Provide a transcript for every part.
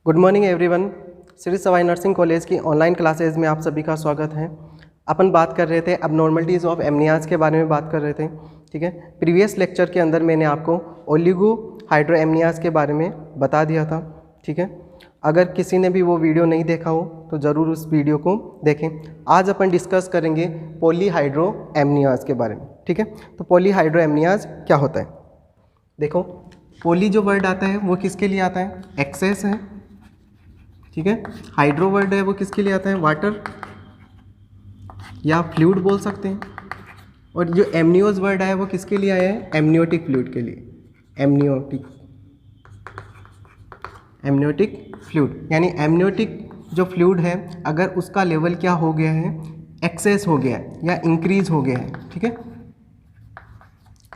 Good morning everyone. Shri Sawai nursing college की online classes में आप सभी का स्वागत है। अपन बात कर रहे थे अबनॉर्मलिटीज़ ऑफ एमनियाज के बारे में बात कर रहे थे, ठीक है। प्रीवियस लेक्चर के अंदर मैंने आपको ओलिगो हाइड्रो एमनियाज के बारे में बता दिया था, ठीक है। अगर किसी ने भी वो वीडियो नहीं देखा हो तो ज़रूर उस वीडियो को देखें। आज अपन डिस्कस करेंगे पॉलीहाइड्रो एमनियाज के बारे में, ठीक है। तो पॉलीहाइड्रो एमनियाज क्या होता है? देखो, पॉली जो वर्ड आता है वो किसके लिए आता है? एक्सेस है, ठीक है। हाइड्रो वर्ड है वो किसके लिए आता है? वाटर या फ्लूइड बोल सकते हैं। और जो एमनियोज वर्ड है वो किसके लिए आया है? एमनियोटिक फ्लूइड के लिए। एमनियोटिक फ्लूइड यानी एमनियोटिक जो फ्लूइड है अगर उसका लेवल क्या हो गया है? एक्सेस हो गया है या इंक्रीज हो गया है, ठीक है,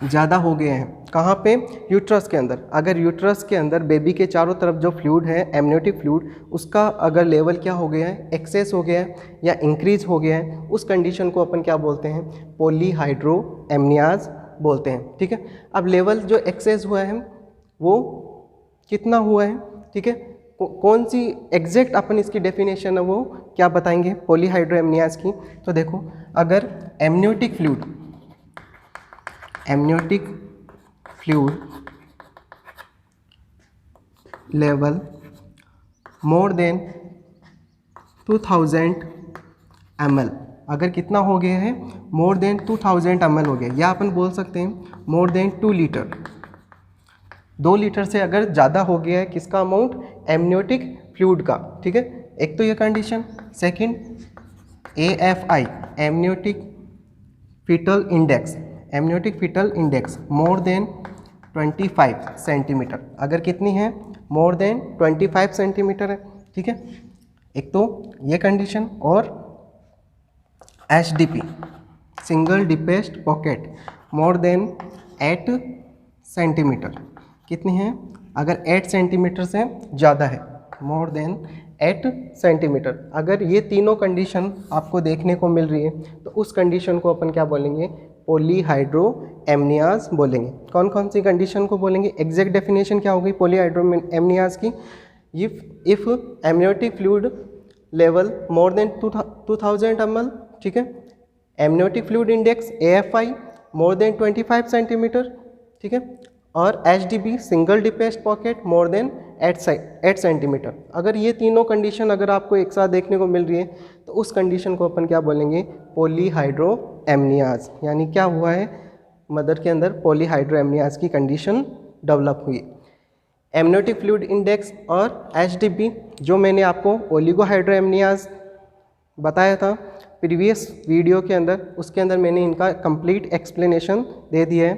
ज़्यादा हो गए हैं। कहाँ पे? यूट्रस के अंदर। अगर यूट्रस के अंदर बेबी के चारों तरफ जो फ्लूइड है एमनियोटिक फ्लूइड, उसका अगर लेवल क्या हो गया है? एक्सेस हो गया है या इंक्रीज हो गया है, उस कंडीशन को अपन क्या बोलते हैं? पॉलीहाइड्रो एमनियाज बोलते हैं, ठीक है। अब लेवल जो एक्सेस हुआ है वो कितना हुआ है, ठीक है, कौन सी एग्जैक्ट अपन इसकी डेफिनेशन है वो क्या बताएंगे पॉलीहाइड्रो एमनियाज की? तो देखो, अगर amniotic fluid level more than 2000 ml, अगर कितना हो गया है? मोर देन 2000 ml हो गया, या अपन बोल सकते हैं मोर देन 2 लीटर। 2 लीटर से अगर ज़्यादा हो गया है किसका अमाउंट? एमनियोटिक फ्लूइड का, ठीक है। एक तो ये condition. Second, AFI amniotic fetal index more than 25 centimetre. अगर कितनी है? मोर देन 25 सेंटीमीटर है, ठीक है। एक तो ये कंडीशन, और HDP single deepest pocket more than 8 centimetre. कितनी है? अगर 8 सेंटीमीटर से ज़्यादा है, मोर देन 8 सेंटीमीटर। अगर ये तीनों कंडीशन आपको देखने को मिल रही है तो उस कंडीशन को अपन क्या बोलेंगे? पॉलीहाइड्रो एमनियाज बोलेंगे। कौन कौन सी कंडीशन को बोलेंगे? एग्जैक्ट डेफिनेशन क्या होगी पॉलीहाइड्रो एमनियाज की? If amniotic fluid level more than 2000 ml, ठीक है। एमनियोटिक फ्लूइड इंडेक्स AFI मोर देन 25 सेंटीमीटर, ठीक है। और HDP single deepest pocket more than 8 centimetre. अगर ये तीनों कंडीशन अगर आपको एक साथ देखने को मिल रही है तो उस कंडीशन को अपन क्या बोलेंगे? पॉलीहाइड्रो एमनियाज। यानी क्या हुआ है? मदर के अंदर पॉलीहाइड्रो एमनियाज की कंडीशन डेवलप हुई। एमनियोटिक फ्लूइड इंडेक्स और HDP जो मैंने आपको ओलिगोहाइड्रो एमनियाज बताया था प्रीवियस वीडियो के अंदर, उसके अंदर मैंने इनका कंप्लीट एक्सप्लेनेशन दे दिया है,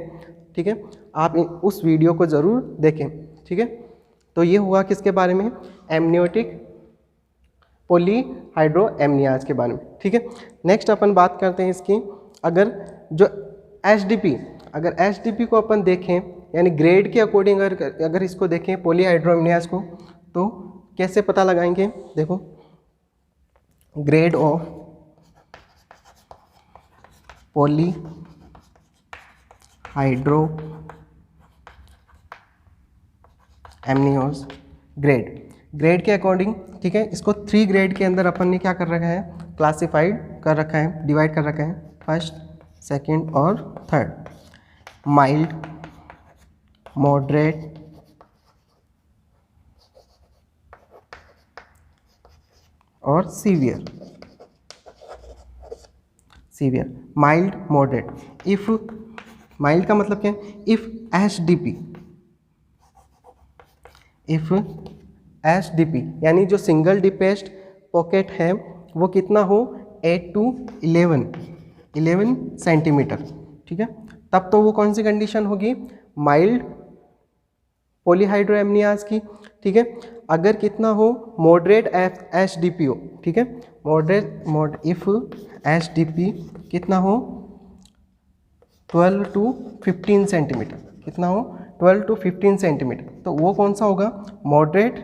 ठीक है। आप उस वीडियो को ज़रूर देखें, ठीक है। तो ये हुआ किसके बारे में? एमनियोटिक पॉलीहाइड्रो एमनियाज के बारे में, ठीक है। नेक्स्ट अपन बात करते हैं इसकी। अगर जो अगर HDP को अपन देखें यानी ग्रेड के अकॉर्डिंग अगर इसको देखें पॉलीहाइड्रो एमनियाज को, तो कैसे पता लगाएंगे? देखो, ग्रेड ऑफ पॉलीहाइड्रो एमनियोज ग्रेड के अकॉर्डिंग, ठीक है। इसको 3 ग्रेड के अंदर अपन ने क्या कर रखा है? क्लासिफाइड कर रखा है, डिवाइड कर रखा है। फर्स्ट, सेकंड और थर्ड। माइल्ड, मॉडरेट, और severe. Mild, moderate. If mild का मतलब क्या है? इफ HDP यानी जो सिंगल डिपेस्ट पॉकेट है वो कितना हो? 8 to 11 सेंटीमीटर, ठीक है। तब तो वो कौन सी कंडीशन होगी? माइल्ड पॉलीहाइड्रो एमनियाज की, ठीक है। अगर कितना हो? मॉडरेट HDP हो, ठीक है। इफ HDP कितना हो? 12 to 15 सेंटीमीटर। कितना हो? 12 to 15 सेंटीमीटर। तो वो कौन सा होगा? मॉडरेट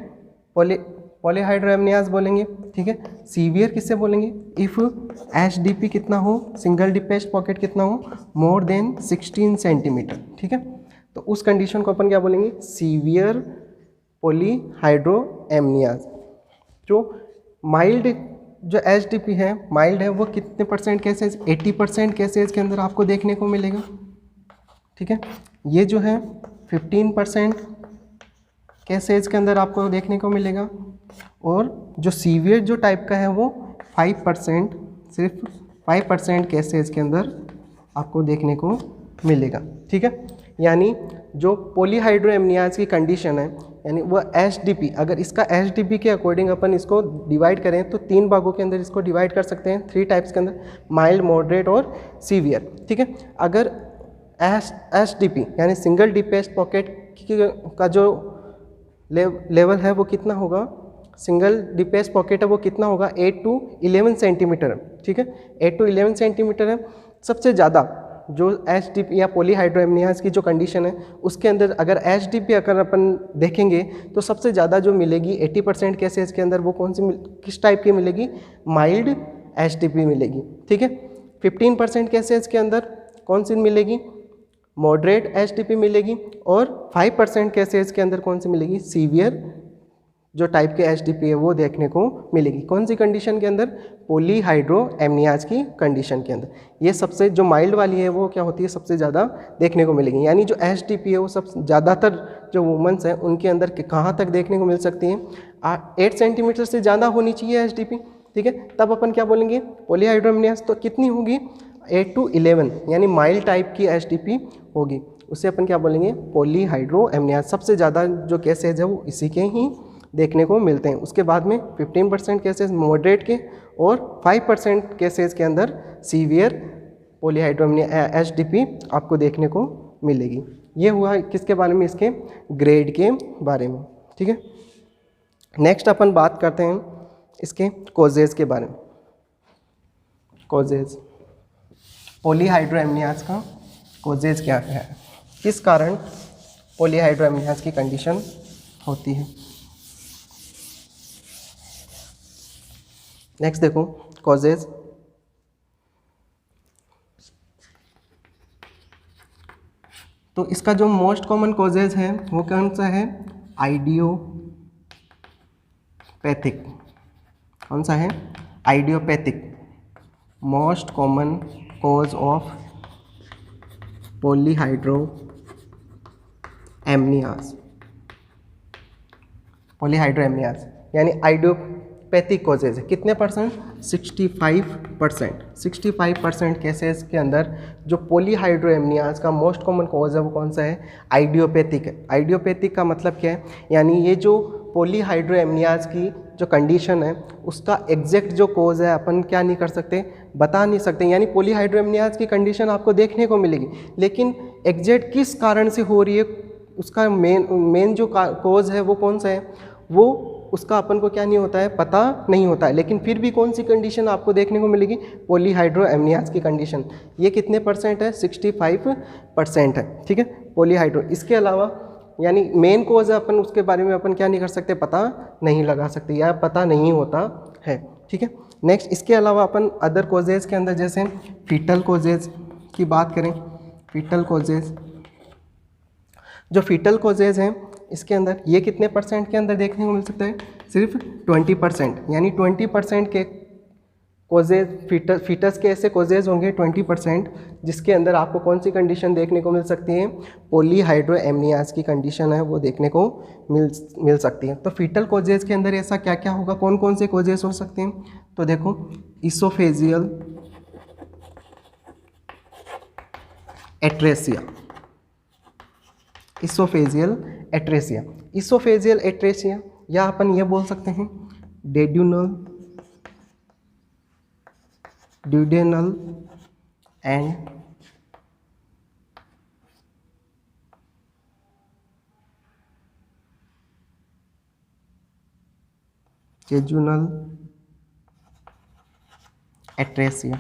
पॉलीहाइड्रो एमनियाज बोलेंगे, ठीक है। सीवियर किससे बोलेंगे? इफ HDP कितना हो? सिंगल डिपेस्ट पॉकेट कितना हो? मोर देन 16 सेंटीमीटर, ठीक है। तो उस कंडीशन को अपन क्या बोलेंगे? सीवियर पॉलीहाइड्रोएमनियाज। जो माइल्ड जो HDP है, माइल्ड है, वो कितने परसेंट केसेज, 80% केसेज के अंदर आपको देखने को मिलेगा। ठीक है, ये जो है 15% केसेज के अंदर आपको देखने को मिलेगा, और जो सीवियर जो टाइप का है वो 5%, सिर्फ 5% केसेज के अंदर आपको देखने को मिलेगा। ठीक है, यानी जो पॉलीहाइड्रोएमनियाज की कंडीशन है, यानी वो HDP, अगर इसका HDP के अकॉर्डिंग अपन इसको डिवाइड करें तो 3 भागों के अंदर इसको डिवाइड कर सकते हैं, 3 टाइप्स के अंदर, माइल्ड, मॉडरेट और सीवियर। ठीक है, अगर HDP यानी सिंगल डिपेस्ट पॉकेट का जो लेवल है वो कितना होगा, सिंगल डिपेस्ट पॉकेट है वो कितना होगा, 8 to 11 सेंटीमीटर। ठीक है, 8 to 11 सेंटीमीटर है। सबसे ज़्यादा जो HDP या पॉलीहाइड्रोएमनियाज की जो कंडीशन है उसके अंदर अगर HDP अगर अपन देखेंगे तो सबसे ज़्यादा जो मिलेगी 80% केसेस के अंदर वो कौन सी किस टाइप की मिलेगी, माइल्ड HDP मिलेगी। ठीक है, 15% केसेस के अंदर कौन सी मिलेगी, मॉडरेट HDP मिलेगी, और 5% केसेस के अंदर कौन सी मिलेगी, सीवियर जो टाइप के HDP है वो देखने को मिलेगी। कौन सी कंडीशन के अंदर, पॉलीहाइड्रोएमनियाज की कंडीशन के अंदर। ये सबसे जो माइल्ड वाली है वो क्या होती है, सबसे ज़्यादा देखने को मिलेगी। यानी जो HDP है वो सब ज़्यादातर जो वुमेंस हैं उनके अंदर कहाँ तक देखने को मिल सकती हैं, 8 सेंटीमीटर से ज़्यादा होनी चाहिए HDP। ठीक है, तब अपन क्या बोलेंगे, पॉलीहाइड्रोएमनियाज। तो कितनी होगी, 8 to 11, यानी माइल्ड टाइप की HDP होगी, उसे अपन क्या बोलेंगे, पॉलीहाइड्रोएमनियाज। सबसे ज़्यादा जो केसेज है वो इसी के ही देखने को मिलते हैं। उसके बाद में 15% केसेस मॉडरेट के, और 5% केसेस के अंदर सीवियर पॉलीहाइड्रोएमनियाज HDP आपको देखने को मिलेगी। ये हुआ किसके बारे में, इसके ग्रेड के बारे में। ठीक है, नेक्स्ट अपन बात करते हैं इसके कॉजेज के बारे में। कॉजेज, पॉलीहाइड्रोएमनियाज का कॉजेज क्या है, किस कारण पॉलीहाइड्रोएमनियाज की कंडीशन होती है। नेक्स्ट देखो कॉजेज, तो इसका जो मोस्ट कॉमन कॉजेज है वो कौन सा है, आइडियोपैथिक। कौन सा है, idiopathic. Most common cause of polyhydramnios, polyhydramnios यानी आइडियोपैथिक कॉजेज है। कितने परसेंट, 65%। 65% केसेस के अंदर जो पॉलीहाइड्रोएमनियाज का मोस्ट कॉमन कॉज है वो कौन सा है, आइडियोपैथिक है। आइडियोपैथिक का मतलब क्या है, यानी ये जो पॉलीहाइड्रोएमनियाज की जो कंडीशन है उसका एग्जैक्ट जो कोज है अपन क्या नहीं कर सकते, बता नहीं सकते। यानी पॉलीहाइड्रोएमनियाज की कंडीशन आपको देखने को मिलेगी, लेकिन एग्जैक्ट किस कारण से हो रही है, उसका मेन जो कोज है वो कौन सा है, वो उसका अपन को क्या नहीं होता है, पता नहीं होता है। लेकिन फिर भी कौन सी कंडीशन आपको देखने को मिलेगी, पॉलीहाइड्रोएमनियाज की कंडीशन। ये कितने परसेंट है, 65% है। ठीक है, पॉलीहाइड्रो। इसके अलावा यानी मेन कोज है अपन उसके बारे में अपन क्या नहीं कर सकते, पता नहीं लगा सकते या पता नहीं होता है। ठीक है, नेक्स्ट इसके अलावा अपन अदर कोजेज के अंदर जैसे फीटल कोजेज की बात करें, फीटल कोजेज, जो फीटल कोजेज हैं इसके अंदर ये कितने परसेंट के अंदर देखने को मिल सकता है, सिर्फ 20%। यानी 20% के कोजेज, फीटस के ऐसे कोजेज होंगे 20%, जिसके अंदर आपको कौन सी कंडीशन देखने को मिल सकती है, पॉलीहाइड्रोएमनियाज की कंडीशन है वो देखने को मिल सकती है। तो फीटल कोजेज के अंदर ऐसा क्या क्या होगा, कौन कौन से कोजेज हो सकते हैं, तो देखो oesophageal atresia, oesophageal atresia, oesophageal atresia, या अपन ये बोल सकते हैं duodenal and jejunal atresia,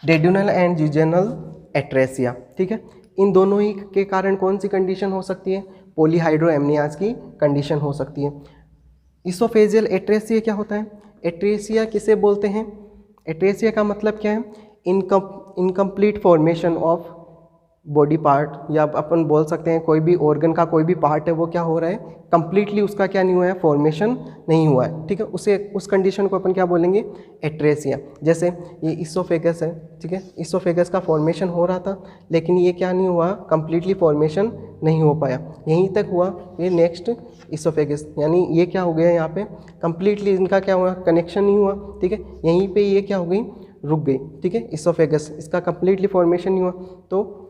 duodenal and jejunal atresia. ठीक है, इन दोनों ही के कारण कौन सी कंडीशन हो सकती है, पॉलीहाइड्रोएमनियाज की कंडीशन हो सकती है। इसोफेजियल एट्रेसिया क्या होता है, एट्रेसिया किसे बोलते हैं, एट्रेसिया का मतलब क्या है, incomplete formation of body part या अपन बोल सकते हैं कोई भी ऑर्गन का कोई भी पार्ट है वो क्या हो रहा है, कंप्लीटली उसका क्या नहीं हुआ है, फॉर्मेशन नहीं हुआ है, ठीक है। उसे उस कंडीशन को अपन क्या बोलेंगे, एट्रेसिया। जैसे ये इसोफेगस है, ठीक है, इसोफेगस का फॉर्मेशन हो रहा था लेकिन ये क्या नहीं हुआ, कंप्लीटली फॉर्मेशन नहीं हो पाया, यहीं तक हुआ। ये नेक्स्ट इसोफेगस, यानी ये क्या हो गया यहाँ पे, कंप्लीटली इनका क्या हुआ, कनेक्शन नहीं हुआ, ठीक है, यहीं पे ये क्या हो गई, रुक गई, ठीक है। इसोफेगस इसका कंप्लीटली फॉर्मेशन नहीं हुआ तो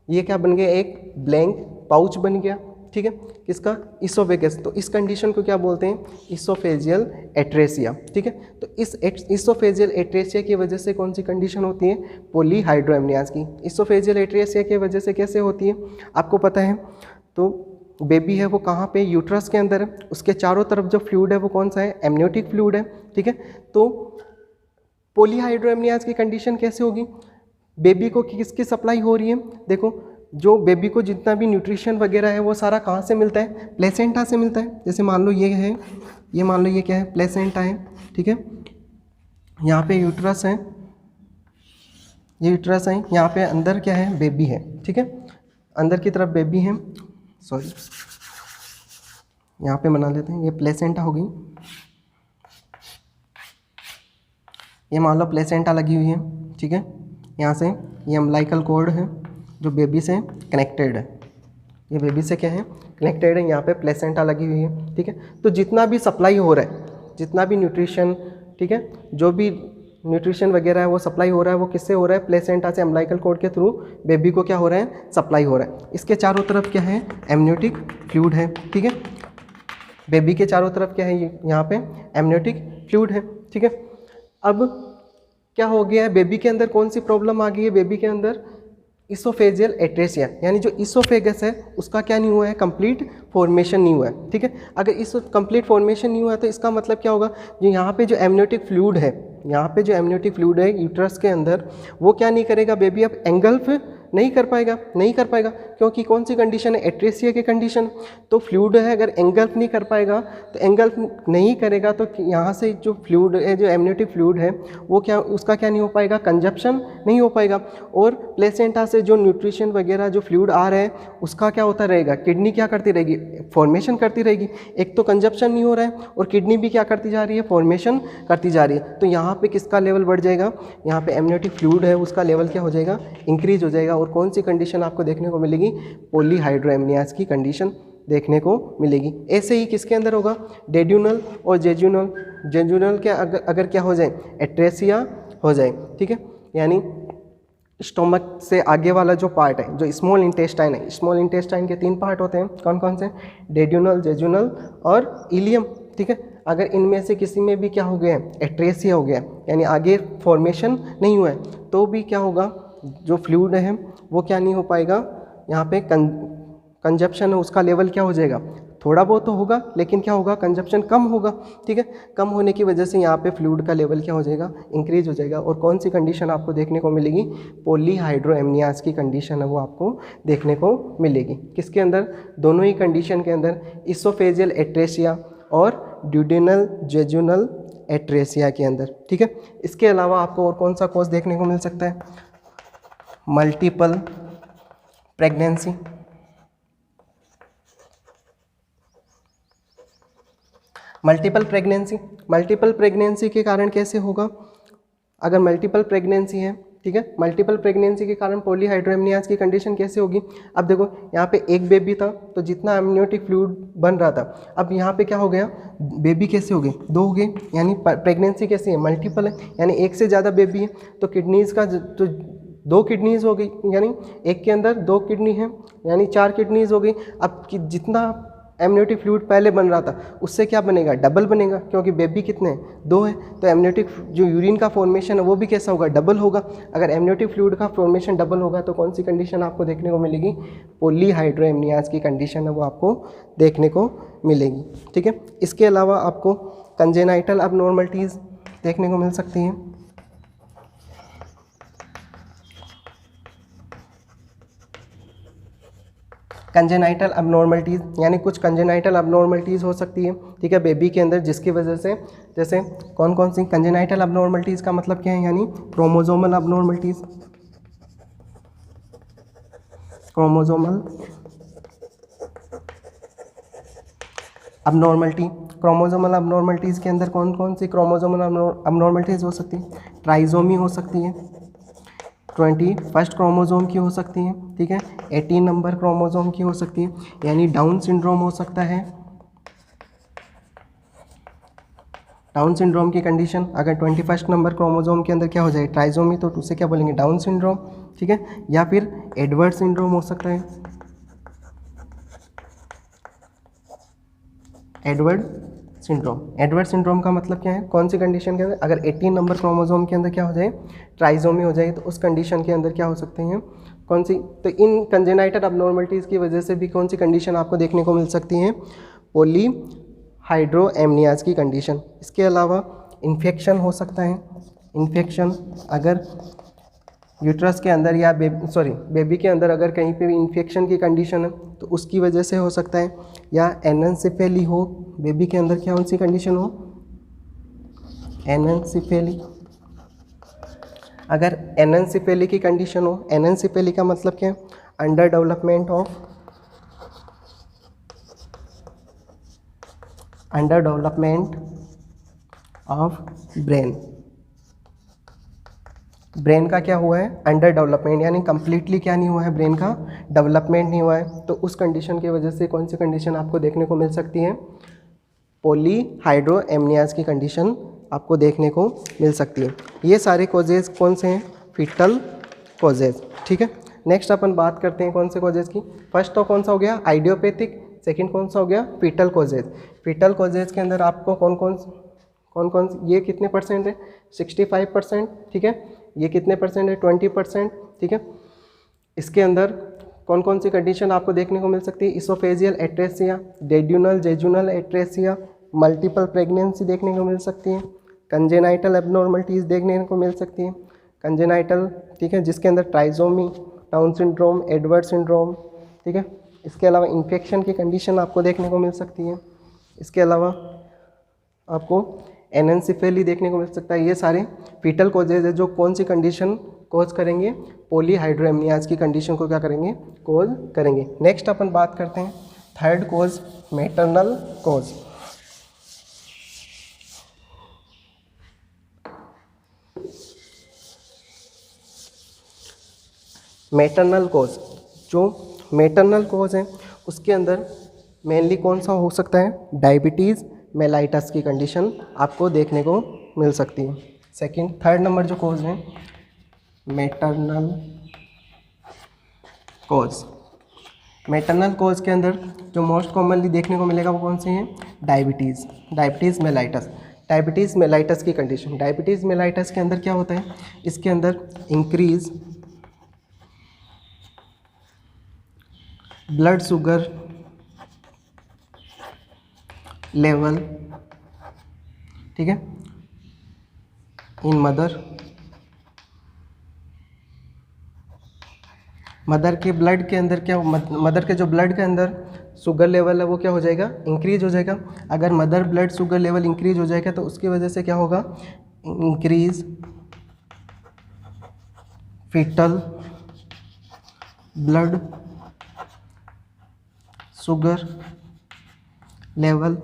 ये क्या बन गया, एक ब्लैंक पाउच बन गया, ठीक है, किसका, इसोफेगस। तो इस कंडीशन को क्या बोलते हैं, इसोफेजियल एट्रेसिया, ठीक है। तो इस इसोफेजियल एट्रेसिया की वजह से कौन सी कंडीशन होती है, पॉलीहाइड्रोएमनियाज की। इसोफेजियल एट्रेसिया की वजह से कैसे होती है आपको पता है, तो बेबी है वो कहाँ पे, यूट्रस के अंदर है, उसके चारों तरफ जो फ्लूइड है वो कौन सा है, एमनियोटिक फ्लूइड है, ठीक है। तो पॉलीहाइड्रोएमनियाज की कंडीशन कैसे होगी, बेबी को किसकी सप्लाई हो रही है, देखो जो बेबी को जितना भी न्यूट्रिशन वगैरह है वो सारा कहाँ से मिलता है, प्लेसेंटा से मिलता है। जैसे मान लो ये है, ये मान लो ये क्या है, प्लेसेंटा है, ठीक है, यहाँ पे यूट्रस है, ये यूट्रस है, यहाँ पे अंदर क्या है, बेबी है, ठीक है, अंदर की तरफ बेबी है, सॉरी यहाँ पे बना लेते हैं, ये प्लेसेंटा होगी, ये मान लो प्लेसेंटा लगी हुई है, ठीक है, यहाँ से ये अम्बिलिकल कॉर्ड है जो बेबी से कनेक्टेड है, ये बेबी से क्या है, कनेक्टेड है, यहाँ पे प्लेसेंटा लगी हुई है, ठीक है। तो जितना भी सप्लाई हो रहा है, जितना भी न्यूट्रिशन, ठीक है, जो भी न्यूट्रिशन वगैरह है वो सप्लाई हो रहा है, वो किससे हो रहा है, प्लेसेंटा से अम्बिलिकल कॉर्ड के थ्रू बेबी को क्या हो रहा है, सप्लाई हो रहा है। इसके चारों तरफ क्या है, एमनियोटिक फ्लूइड है, ठीक है, बेबी के चारों तरफ क्या है, यहाँ पे एमनियोटिक फ्लूइड है, ठीक है। अब क्या हो गया है, बेबी के अंदर कौन सी प्रॉब्लम आ गई है, बेबी के अंदर इसोफेजियल एट्रेसिया, यानी जो इसोफेगस है उसका क्या नहीं हुआ है, कंप्लीट फॉर्मेशन नहीं हुआ है, ठीक है। अगर इस कंप्लीट फॉर्मेशन नहीं हुआ है तो इसका मतलब क्या होगा, जो यहाँ पे जो एमनियोटिक फ्लूइड है, यहाँ पे जो एमनियोटिक फ्लूइड है यूट्रस के अंदर, वो क्या नहीं करेगा, बेबी अब एंगल्फ नहीं कर पाएगा, नहीं कर पाएगा, क्योंकि कौन सी कंडीशन है, एट्रेसिया की कंडीशन। तो फ्लूइड है अगर एंगल्फ नहीं कर पाएगा, तो एंगल्फ नहीं करेगा तो यहाँ से जो फ्लूइड है, जो एमनियोटिक फ्लूइड है वो क्या, उसका क्या नहीं हो पाएगा, कंजप्शन नहीं हो पाएगा। और प्लेसेंटा से जो न्यूट्रिशन वगैरह जो फ्लूइड आ रहा है उसका क्या होता रहेगा, किडनी क्या करती रहेगी, फॉर्मेशन करती रहेगी। एक तो कंजप्शन नहीं हो रहा है और किडनी भी क्या करती जा रही है, फॉर्मेशन करती जा रही है। तो यहाँ पे किसका लेवल बढ़ जाएगा, यहाँ पे एमनियोटिक फ्लूइड है उसका लेवल क्या हो जाएगा, इंक्रीज हो जाएगा। और कौन सी कंडीशन आपको देखने को मिलेगी, पॉलीहाइड्रोएमनियाज की कंडीशन देखने को मिलेगी। ऐसे ही किसके अंदर होगा, डेड्यूनल और जेजुनल, जेजुनल के अगर क्या हो जाए, एट्रेसिया हो जाए, ठीक है, यानी स्टोमक से आगे वाला जो पार्ट है, जो स्मॉल इंटेस्टाइन है, स्मॉल इंटेस्टाइन के 3 पार्ट होते हैं, कौन कौन से, डेड्यूनल, जेजुनल और इलियम, ठीक है। अगर इनमें से किसी में भी क्या हो गया, एट्रेसिया हो गया, यानी आगे फॉर्मेशन नहीं हुआ है, तो भी क्या होगा, जो फ्लूइड है वो क्या नहीं हो पाएगा, यहाँ पे कंजप्शन है उसका लेवल क्या हो जाएगा, थोड़ा बहुत तो होगा लेकिन क्या होगा, कंजप्शन कम होगा, ठीक है। कम होने की वजह से यहाँ पे फ्लूइड का लेवल क्या हो जाएगा, इंक्रीज हो जाएगा। और कौन सी कंडीशन आपको देखने को मिलेगी, पॉलीहाइड्रोएमनियाज की कंडीशन है वो आपको देखने को मिलेगी। किसके अंदर, दोनों ही कंडीशन के अंदर, इसोफेजियल एट्रेसिया और ड्यूडेनल जेजुनल एट्रेसिया के अंदर, ठीक है। इसके अलावा आपको और कौन सा कॉज देखने को मिल सकता है, multiple pregnancy, multiple pregnancy, multiple pregnancy के कारण कैसे होगा, अगर मल्टीपल प्रेगनेंसी है, ठीक है, मल्टीपल प्रेगनेंसी के कारण पॉलीहाइड्रोएमनियाज की कंडीशन कैसे होगी। अब देखो यहाँ पे एक बेबी था तो जितना एमनियोटिक फ्लूइड बन रहा था, अब यहाँ पे क्या हो गया, बेबी कैसे हो गए, 2 हो गए, यानी प्रेगनेंसी कैसी है, मल्टीपल है, यानी एक से ज़्यादा बेबी है, तो किडनीज़ का तो 2 किडनीज़ हो गई, यानी एक के अंदर 2 किडनी है, यानी 4 किडनीज़ हो गई। अब जितना एमनियोटिक फ्लूइड पहले बन रहा था उससे क्या बनेगा, डबल बनेगा, क्योंकि बेबी कितने हैं, 2 है, तो एमनियोटिक जो यूरिन का फॉर्मेशन है वो भी कैसा होगा, डबल होगा। अगर एमनियोटिक फ्लूइड का फॉर्मेशन डबल होगा तो कौन सी कंडीशन आपको देखने को मिलेगी, पॉलीहाइड्रोएमनियाज की कंडीशन है वो आपको देखने को मिलेगी, ठीक है। इसके अलावा आपको कंजेनाइटल अबनॉर्मलिटीज़ देखने को मिल सकती हैं। कंजेनाइटल अबनॉर्मलिटीज़, यानी कुछ कंजेनाइटल अबनॉर्मलिटीज़ हो सकती है, ठीक है, बेबी के अंदर, जिसकी वजह से, जैसे कौन कौन सी कंजेनाइटल अबनॉर्मलिटीज़ का मतलब क्या है, यानी क्रोमोसोमल अबनॉर्मलिटीज़, क्रोमोसोमल अबनॉर्मलिटी। क्रोमोसोमल अबनॉर्मलिटीज़ के अंदर कौन कौन सी क्रोमोसोमल अबनॉर्मलिटीज़ हो सकती है? ट्राइजोमी हो सकती है, 21 क्रोमोसोम की हो सकती है, ठीक है, 18 नंबर क्रोमोसोम की हो सकती है, यानी डाउन सिंड्रोम हो सकता है। डाउन सिंड्रोम की कंडीशन अगर 21 नंबर क्रोमोसोम के अंदर क्या हो जाए? ट्राइजोमी, तो उसे क्या बोलेंगे? डाउन सिंड्रोम, ठीक है। या फिर एडवर्ड सिंड्रोम हो सकता है। एडवर्ड सिंड्रोम का मतलब क्या है? कौन सी कंडीशन के अंदर? अगर 18 नंबर क्रोमोसोम के अंदर क्या हो जाए? ट्राइजोमी हो जाए, तो उस कंडीशन के अंदर क्या हो सकते हैं? कौन सी? तो इन कंजेनाइटल अबनॉर्मलिटीज़ की वजह से भी कौन सी कंडीशन आपको देखने को मिल सकती हैं? पॉली हाइड्रोएमनियाज की कंडीशन। इसके अलावा इन्फेक्शन हो सकता है। इन्फेक्शन अगर यूट्रस के अंदर या बेबी के अंदर अगर कहीं पे भी इन्फेक्शन की कंडीशन है तो उसकी वजह से हो सकता है। या एनेंसिफेली हो, बेबी के अंदर क्या कौन सी कंडीशन हो? एनेंसिफेली। अगर एनेंसिफेली की कंडीशन हो, एनेंसिफेली का मतलब क्या है? अंडर डेवलपमेंट ऑफ ब्रेन का क्या हुआ है? अंडर डेवलपमेंट, यानी कंप्लीटली क्या नहीं हुआ है? ब्रेन का डेवलपमेंट नहीं हुआ है। तो उस कंडीशन की वजह से कौन सी कंडीशन आपको देखने को मिल सकती है? पॉली हाइड्रोएमनियाज की कंडीशन आपको देखने को मिल सकती है। ये सारे कॉजेज कौन से हैं? फीटल कॉजेज, ठीक है। नेक्स्ट अपन बात करते हैं कौन से कॉजेज की। फर्स्ट तो कौन सा हो गया? आइडियोपैथिक। सेकंड कौन सा हो गया? Fetal causes. फीटल कॉजेज के अंदर आपको कौन कौन ये कितने परसेंट है? 65%, ठीक है। ये कितने परसेंट है? 20%, ठीक है। इसके अंदर कौन कौन सी कंडीशन आपको देखने को मिल सकती है? Oesophageal atresia, jejunal atresia, multiple pregnancy देखने को मिल सकती है, कंजेनाइटल एबनॉर्मलिटीज़ देखने को मिल सकती है। कंजेनाइटल, ठीक है, जिसके अंदर trisomy, down syndrome, Edward syndrome, ठीक है। इसके अलावा इन्फेक्शन की कंडीशन आपको देखने को मिल सकती है। इसके अलावा आपको एनेंसिफेली देखने को मिल सकता है। ये सारे फीटल कॉजेज है जो कौन सी कंडीशन कॉज करेंगे? पॉली हाइड्रोएमनियाज की कंडीशन को क्या करेंगे? कॉज करेंगे। नेक्स्ट अपन बात करते हैं third cause, maternal cause. Maternal cause, जो मैटरनल कॉज है उसके अंदर मेनली कौन सा हो सकता है? डायबिटीज़ मेलाइटस की कंडीशन आपको देखने को मिल सकती है। थर्ड नंबर जो कॉज है मैटरनल कॉज। मैटरनल कॉज के अंदर जो मोस्ट कॉमनली देखने को मिलेगा वो कौन से हैं? Diabetes mellitus. डायबिटीज़ मेलाइटस की कंडीशन, डायबिटीज़ मेलाइटस के अंदर क्या होता है? इसके अंदर इंक्रीज ब्लड शुगर लेवल, ठीक है, इन मदर के ब्लड के अंदर क्या, मदर के जो ब्लड के अंदर शुगर लेवल है वो क्या हो जाएगा? इंक्रीज हो जाएगा। अगर mother blood sugar level increase हो जाएगा तो उसकी वजह से क्या होगा? Increase fetal blood sugar level.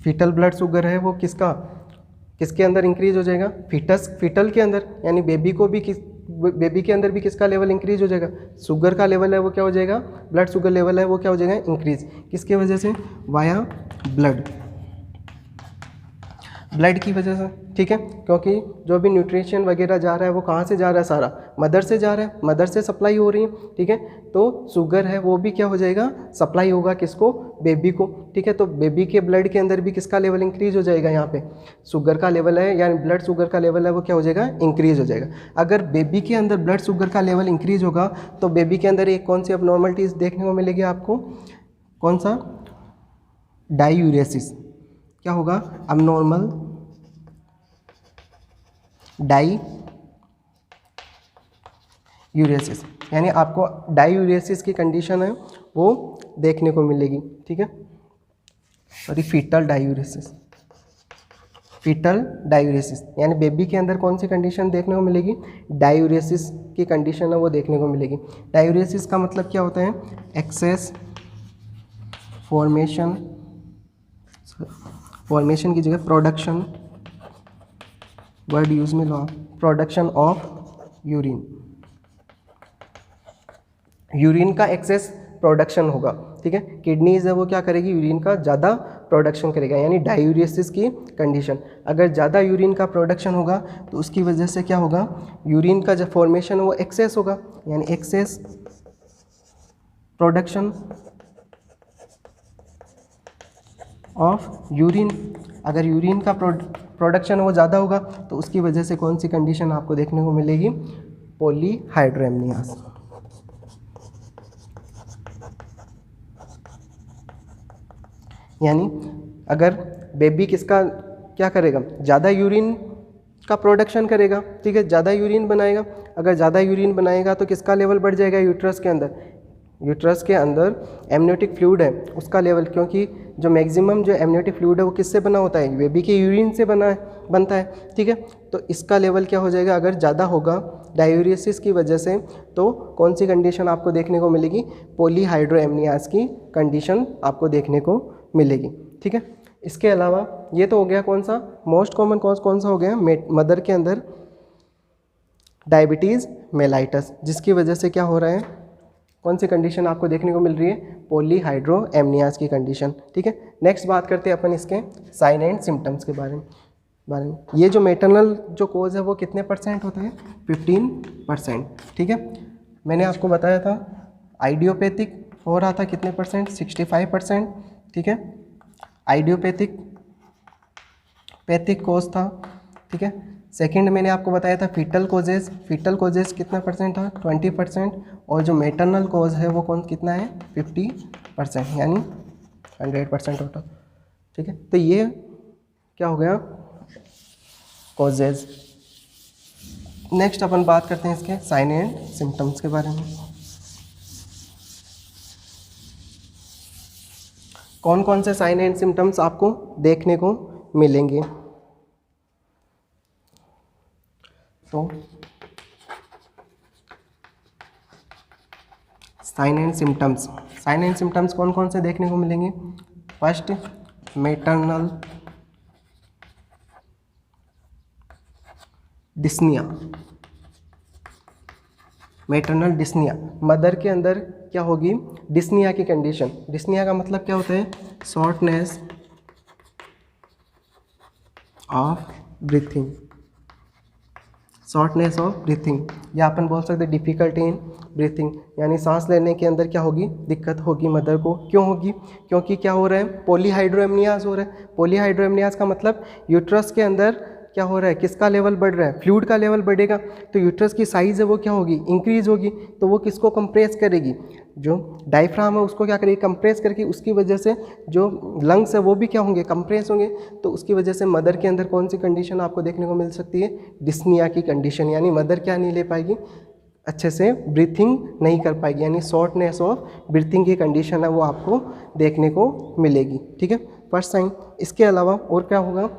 Fetal blood sugar है वो किसके अंदर इंक्रीज हो जाएगा? फीटल के अंदर, यानी बेबी के अंदर भी किसका लेवल इंक्रीज हो जाएगा? शुगर का लेवल है वो क्या हो जाएगा? ब्लड शुगर लेवल है वो क्या हो जाएगा? इंक्रीज। किसके वजह से? वाया ब्लड की वजह से, ठीक है, क्योंकि जो भी न्यूट्रिशन वगैरह जा रहा है वो कहाँ से जा रहा है? सारा मदर से जा रहा है, मदर से सप्लाई हो रही है, ठीक है। तो शुगर है वो भी क्या हो जाएगा? सप्लाई होगा किसको? बेबी को, ठीक है। तो बेबी के ब्लड के अंदर भी किसका लेवल इंक्रीज हो जाएगा? यहाँ पे शुगर का लेवल है, यानी ब्लड शुगर का लेवल है वो क्या हो जाएगा? इंक्रीज हो जाएगा। अगर बेबी के अंदर ब्लड शुगर का लेवल इंक्रीज होगा तो बेबी के अंदर एक कौन सी अबनॉर्मलिटीज़ देखने को मिलेगी आपको? कौन सा? डायूरेसिस। क्या होगा? अबनॉर्मल डायूरेसिस, यानी आपको डायूरेसिस की कंडीशन है वो देखने को मिलेगी, ठीक है। Sorry, fetal diuresis. Fetal diuresis, यानी बेबी के अंदर कौन सी कंडीशन देखने को मिलेगी, डायूरेसिस की कंडीशन है वो देखने को मिलेगी। डायूरेसिस का मतलब क्या होता है, एक्सेस फॉर्मेशन की जगह प्रोडक्शन, वर्ड यूज में लो, प्रोडक्शन ऑफ यूरिन, यूरिन का एक्सेस प्रोडक्शन होगा, ठीक है। किडनीज है वो क्या करेगी, यूरिन का ज़्यादा प्रोडक्शन करेगा, यानी डायूरेसिस की कंडीशन। अगर ज़्यादा यूरिन का प्रोडक्शन होगा तो उसकी वजह से क्या होगा, यूरिन का जो फॉर्मेशन है वो एक्सेस होगा, यानी एक्सेस प्रोडक्शन ऑफ यूरिन। अगर यूरिन का प्रोडक्शन वो ज़्यादा होगा तो उसकी वजह से कौन सी कंडीशन आपको देखने को मिलेगी, पॉलीहाइड्रोएमनियास। यानी अगर बेबी किसका क्या करेगा, ज़्यादा यूरिन का प्रोडक्शन करेगा, ठीक है, ज़्यादा यूरिन बनाएगा। अगर ज़्यादा यूरिन बनाएगा तो किसका लेवल बढ़ जाएगा, यूट्रस के अंदर, यूट्रस के अंदर एमनियोटिक फ्लूइड है उसका लेवल, क्योंकि जो मैक्सिमम जो एमनियोटिक फ्लूइड है वो किससे बना होता है, बेबी के यूरिन से बनता है, ठीक है। तो इसका लेवल क्या हो जाएगा, अगर ज़्यादा होगा डायूरेसिस की वजह से, तो कौन सी कंडीशन आपको देखने को मिलेगी, पॉलीहाइड्रोएमनियास की कंडीशन आपको देखने को मिलेगी, ठीक है। इसके अलावा ये तो हो गया कौन सा, मोस्ट कॉमन कॉज कौन सा हो गया, मदर के अंदर डायबिटीज़ मेलाइटस, जिसकी वजह से क्या हो रहा है, कौन सी कंडीशन आपको देखने को मिल रही है, पॉलीहाइड्रोएमनियास की कंडीशन, ठीक है। नेक्स्ट बात करते हैं अपन इसके साइन एंड सिम्टम्स के बारे में। ये जो मेटरनल जो कोज है वो कितने % होता है, 15%, ठीक है। मैंने आपको बताया था आइडियोपैथिक हो रहा था कितने %, 65%, ठीक है। आइडियोपैथिक कोज था, ठीक है। सेकंड मैंने आपको बताया था फीटल कोजेस कितना % था, 20%, और जो मेटरनल कोज है वो कितना है, 50%, यानी 100% होता, ठीक है। तो ये क्या हो गया, कोजेस। नेक्स्ट अपन बात करते हैं इसके साइन एंड सिम्टम्स के बारे में। कौन कौन से साइन एंड सिम्टम्स आपको देखने को मिलेंगे, तो साइन एंड सिम्टम्स कौन कौन से देखने को मिलेंगे। फर्स्ट, मैटरनल डिस्निया, मदर के अंदर क्या होगी, डिस्निया की कंडीशन। डिस्निया का मतलब क्या होता है, शॉर्टनेस ऑफ ब्रीथिंग, या अपन बोल सकते हैं डिफ़िकल्टी इन ब्रीथिंग, यानी सांस लेने के अंदर क्या होगी, दिक्कत होगी मदर को। क्यों होगी, क्योंकि क्या हो रहा है, पॉलीहाइड्रोएमनियास हो रहा है। पॉलीहाइड्रोएमनियास का मतलब यूट्रस के अंदर क्या हो रहा है, किसका लेवल बढ़ रहा है, फ्लूइड का लेवल बढ़ेगा, तो यूट्रस की साइज़ है वो क्या होगी, इंक्रीज होगी, तो वो किसको कंप्रेस करेगी, जो डायफ्राम है उसको क्या करेगी, कंप्रेस करके, उसकी वजह से जो लंग्स है वो भी क्या होंगे, कंप्रेस होंगे, तो उसकी वजह से मदर के अंदर कौन सी कंडीशन आपको देखने को मिल सकती है, डिस्निया की कंडीशन, यानी मदर क्या नहीं ले पाएगी, अच्छे से ब्रीथिंग नहीं कर पाएगी, यानी शॉर्टनेस ऑफ ब्रीथिंग की कंडीशन है वो आपको देखने को मिलेगी, ठीक है, फर्स्ट साइन। इसके अलावा और क्या होगा,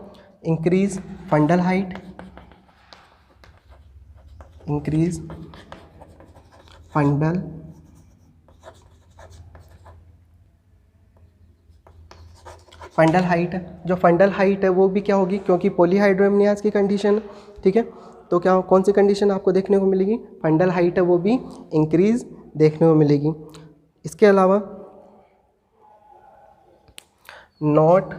increase fundal height, fundal height, जो फंडल हाइट है वो भी क्या होगी, क्योंकि पॉलीहाइड्रोएमनियास की कंडीशन, ठीक है, तो क्या कौन सी कंडीशन आपको देखने को मिलेगी, फंडल हाइट है वो भी इंक्रीज देखने को मिलेगी। इसके अलावा not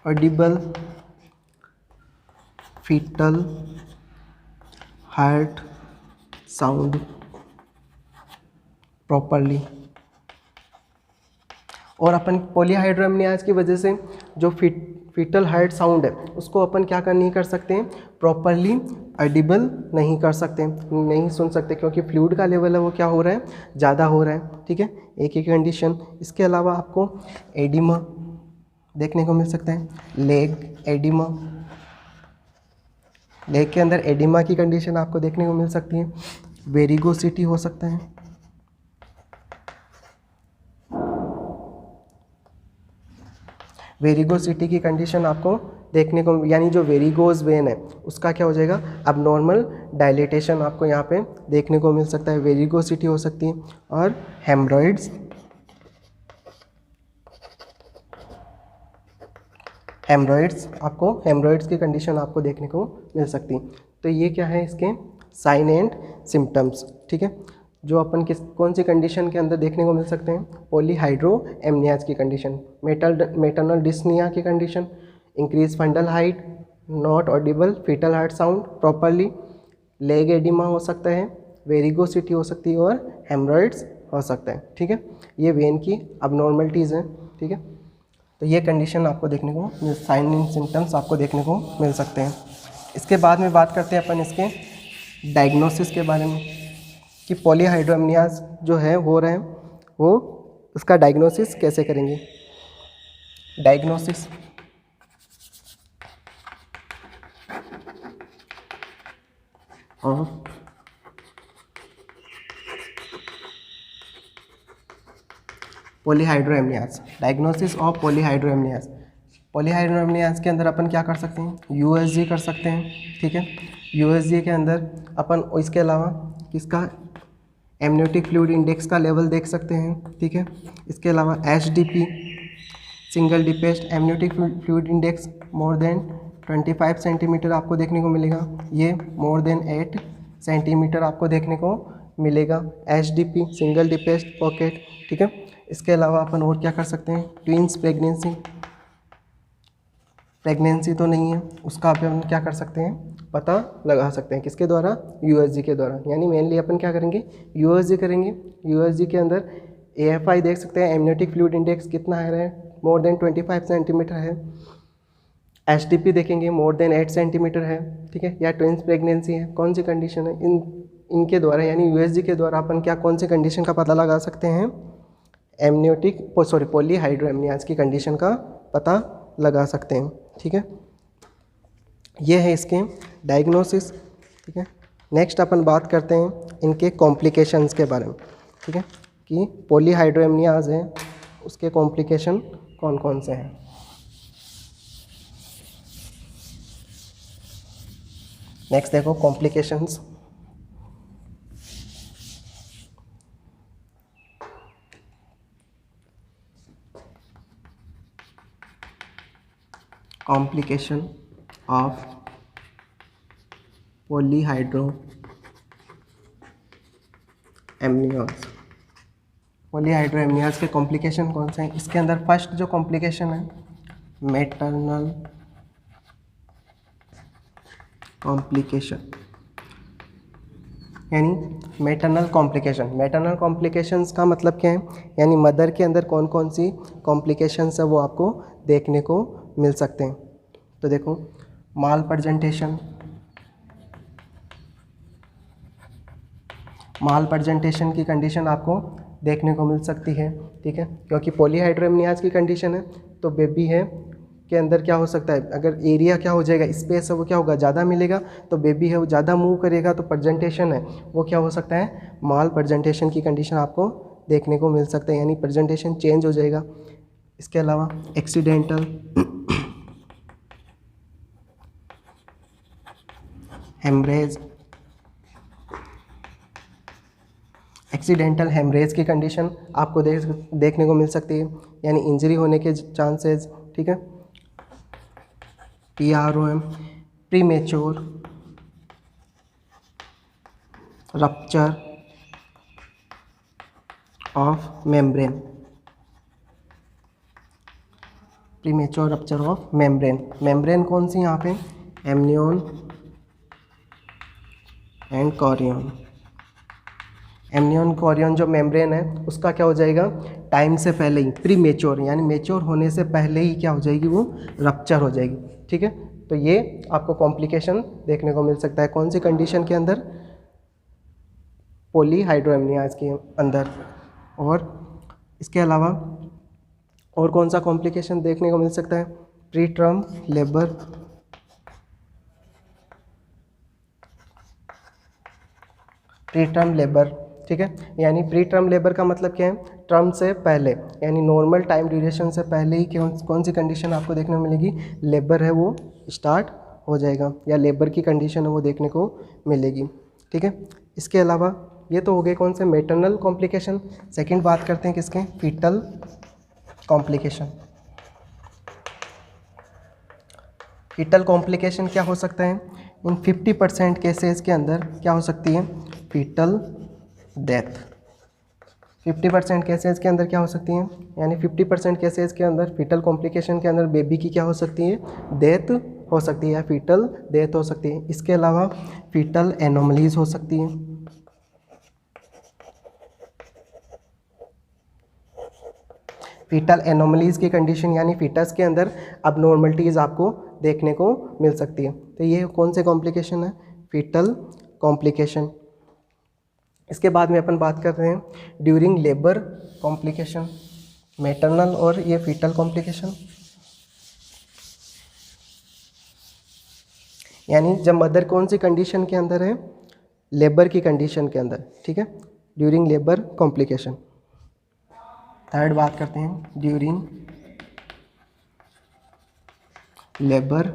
audible fetal heart sound properly, और अपन पॉलीहाइड्रोएमनियास की वजह से जो फीटल हार्ट साउंड है उसको अपन क्या नहीं कर सकते हैं, प्रॉपरली ऑडिबल नहीं कर सकते, नहीं सुन सकते, क्योंकि फ्लूइड का लेवल है वो क्या हो रहा है, ज़्यादा हो रहा है, ठीक है, एक ही कंडीशन। इसके अलावा आपको एडिमा देखने को मिल सकता है, लेग एडिमा, लेग के अंदर एडिमा की कंडीशन आपको देखने को मिल सकती है, वेरिगोसिटी हो सकता है, वेरिगोसिटी की कंडीशन आपको देखने को, यानी जो वेरिगोज वेन है उसका क्या हो जाएगा, अब नॉर्मल डायलेटेशन आपको यहाँ पे देखने को मिल सकता है, वेरिगोसिटी हो सकती है। और हेमरॉइड्स, हेमरॉइड्स की कंडीशन आपको देखने को मिल सकती है। तो ये क्या है इसके साइन एंड सिम्टम्स, ठीक है, जो अपन कौन सी कंडीशन के अंदर देखने को मिल सकते हैं, पॉलीहाइड्रोएमनियाज की कंडीशन, मेटर्नल डिस्निया की condition, increase fundal height, not audible fetal heart sound properly, leg oedema हो सकता है, वेरिगोसिटी हो सकती है और हेमरॉइड्स हो सकता है, ठीक है। ये वेन की अबनॉर्मलिटीज़ हैं, ठीक है। तो ये कंडीशन आपको देखने को, साइन एंड सिम्टम्स आपको देखने को मिल सकते हैं। इसके बाद में बात करते हैं अपन इसके डायग्नोसिस के बारे में कि पॉलीहाइड्रोएमनियाज जो है हो रहे हैं वो उसका डायग्नोसिस कैसे करेंगे। Diagnosis, polyhydramnios, diagnosis of polyhydramnios. Polyhydramnios के अंदर अपन क्या कर सकते हैं, यूएसजी कर सकते हैं, ठीक है। यूएसजी के अंदर अपन इसके अलावा किसका एमनियोटिक फ्लूइड इंडेक्स का लेवल देख सकते हैं, ठीक है। इसके अलावा HDP, single deepest amniotic fluid index more than 25 centimetre आपको देखने को मिलेगा, ये मोर देन 8 सेंटीमीटर आपको देखने को मिलेगा, एचडीपी सिंगल डिपेस्ट पॉकेट, ठीक है। इसके अलावा अपन और क्या कर सकते हैं, ट्विंस प्रेगनेंसी तो नहीं है, उसका अपन क्या कर सकते हैं, पता लगा सकते हैं, किसके द्वारा, यूएसजी के द्वारा। यानी मेनली अपन क्या करेंगे, यूएसजी करेंगे। यूएसजी के अंदर एएफआई देख सकते हैं, एमनियोटिक फ्लूइड इंडेक्स कितना है, मोर देन 25 सेंटीमीटर है। एचडीपी देखेंगे, मोर देन 8 सेंटीमीटर है, ठीक है। या ट्विंस प्रेगनेंसी है, कौन सी कंडीशन है, इनके द्वारा यानी यूएसजी के द्वारा अपन क्या कौन सी कंडीशन का पता लगा सकते हैं, पॉलीहाइड्रोएमनियाज की कंडीशन का पता लगा सकते हैं, ठीक है। ये है इसके डायग्नोसिस, ठीक है। नेक्स्ट अपन बात करते हैं इनके कॉम्प्लिकेशंस के बारे में, ठीक है, कि पॉलीहाइड्रोएमनियाज है उसके कॉम्प्लिकेशन कौन कौन से हैं। नेक्स्ट देखो complications, complication of polyhydramnios. Polyhydramnios के कॉम्प्लिकेशन कौन से हैं, इसके अंदर फर्स्ट जो कॉम्प्लिकेशन है मैटरनल कॉम्प्लिकेशन, यानी मैटरनल कॉम्प्लिकेशंस का मतलब क्या है, यानी मदर के अंदर कौन कौन सी कॉम्प्लिकेशंस है वो आपको देखने को मिल सकते हैं। तो देखो माल प्रजेंटेशन की कंडीशन आपको देखने को मिल सकती है, ठीक है, क्योंकि पॉलीहाइड्रोएमनियाज की कंडीशन है तो बेबी है के अंदर क्या हो सकता है, अगर एरिया क्या हो जाएगा, स्पेस है वो क्या होगा, ज़्यादा मिलेगा, तो बेबी है वो ज़्यादा मूव करेगा, तो प्रेजेंटेशन है वो क्या हो सकता है, माल प्रेजेंटेशन की कंडीशन आपको देखने को मिल सकता है, यानी प्रेजेंटेशन चेंज हो जाएगा। इसके अलावा एक्सीडेंटल हेमरेज की कंडीशन आपको देखने को मिल सकती है, यानी इंजरी होने के चांसेस, ठीक है। PROM premature rupture of membrane, premature rupture of membrane कौन सी यहाँ पे, amnion and Korean. Amnion Korean जो मेम्ब्रेन है उसका क्या हो जाएगा, टाइम से पहले ही प्रीमेच्योर यानी मेच्योर होने से पहले ही क्या हो जाएगी, वो रप्चर हो जाएगी, ठीक है। तो ये आपको कॉम्प्लिकेशन देखने को मिल सकता है कौन सी कंडीशन के अंदर, पॉलीहाइड्रोएमनियाज के अंदर। और इसके अलावा और कौन सा कॉम्प्लिकेशन देखने को मिल सकता है, प्री टर्म लेबर, ठीक है। यानी प्री टर्म लेबर का मतलब क्या है, टर्म से पहले, यानी नॉर्मल टाइम ड्यूरेशन से पहले ही कौन सी कंडीशन आपको देखने को मिलेगी, लेबर है वो स्टार्ट हो जाएगा, या लेबर की कंडीशन है वो देखने को मिलेगी। ठीक है, इसके अलावा ये तो हो गए कौन से, मैटरनल कॉम्प्लिकेशन। सेकंड बात करते हैं किसके, फीटल कॉम्प्लिकेशन। फीटल कॉम्प्लिकेशन क्या हो सकता है, इन 50% केसेस के अंदर क्या हो सकती है, फीटल डेथ। 50% केसेस के अंदर क्या हो सकती हैं, यानी 50% केसेस के अंदर फीटल कॉम्प्लिकेशन के अंदर बेबी की क्या हो सकती है, डेथ हो सकती है, या फीटल डेथ हो सकती है। इसके अलावा फीटल एनोमलीज हो सकती है। फीटल एनोमलीज की कंडीशन यानी फीटस के अंदर अबनॉर्मलिटीज़ आपको देखने को मिल सकती है। तो ये कौन से कॉम्प्लिकेशन है, फीटल कॉम्प्लिकेशन। इसके बाद में अपन बात कर रहे हैं ड्यूरिंग लेबर कॉम्प्लिकेशन, मैटरनल और ये फीटल कॉम्प्लिकेशन, यानी जब मदर कौन सी कंडीशन के अंदर है, लेबर की कंडीशन के अंदर। ठीक है, ड्यूरिंग लेबर कॉम्प्लिकेशन। थर्ड बात करते हैं ड्यूरिंग लेबर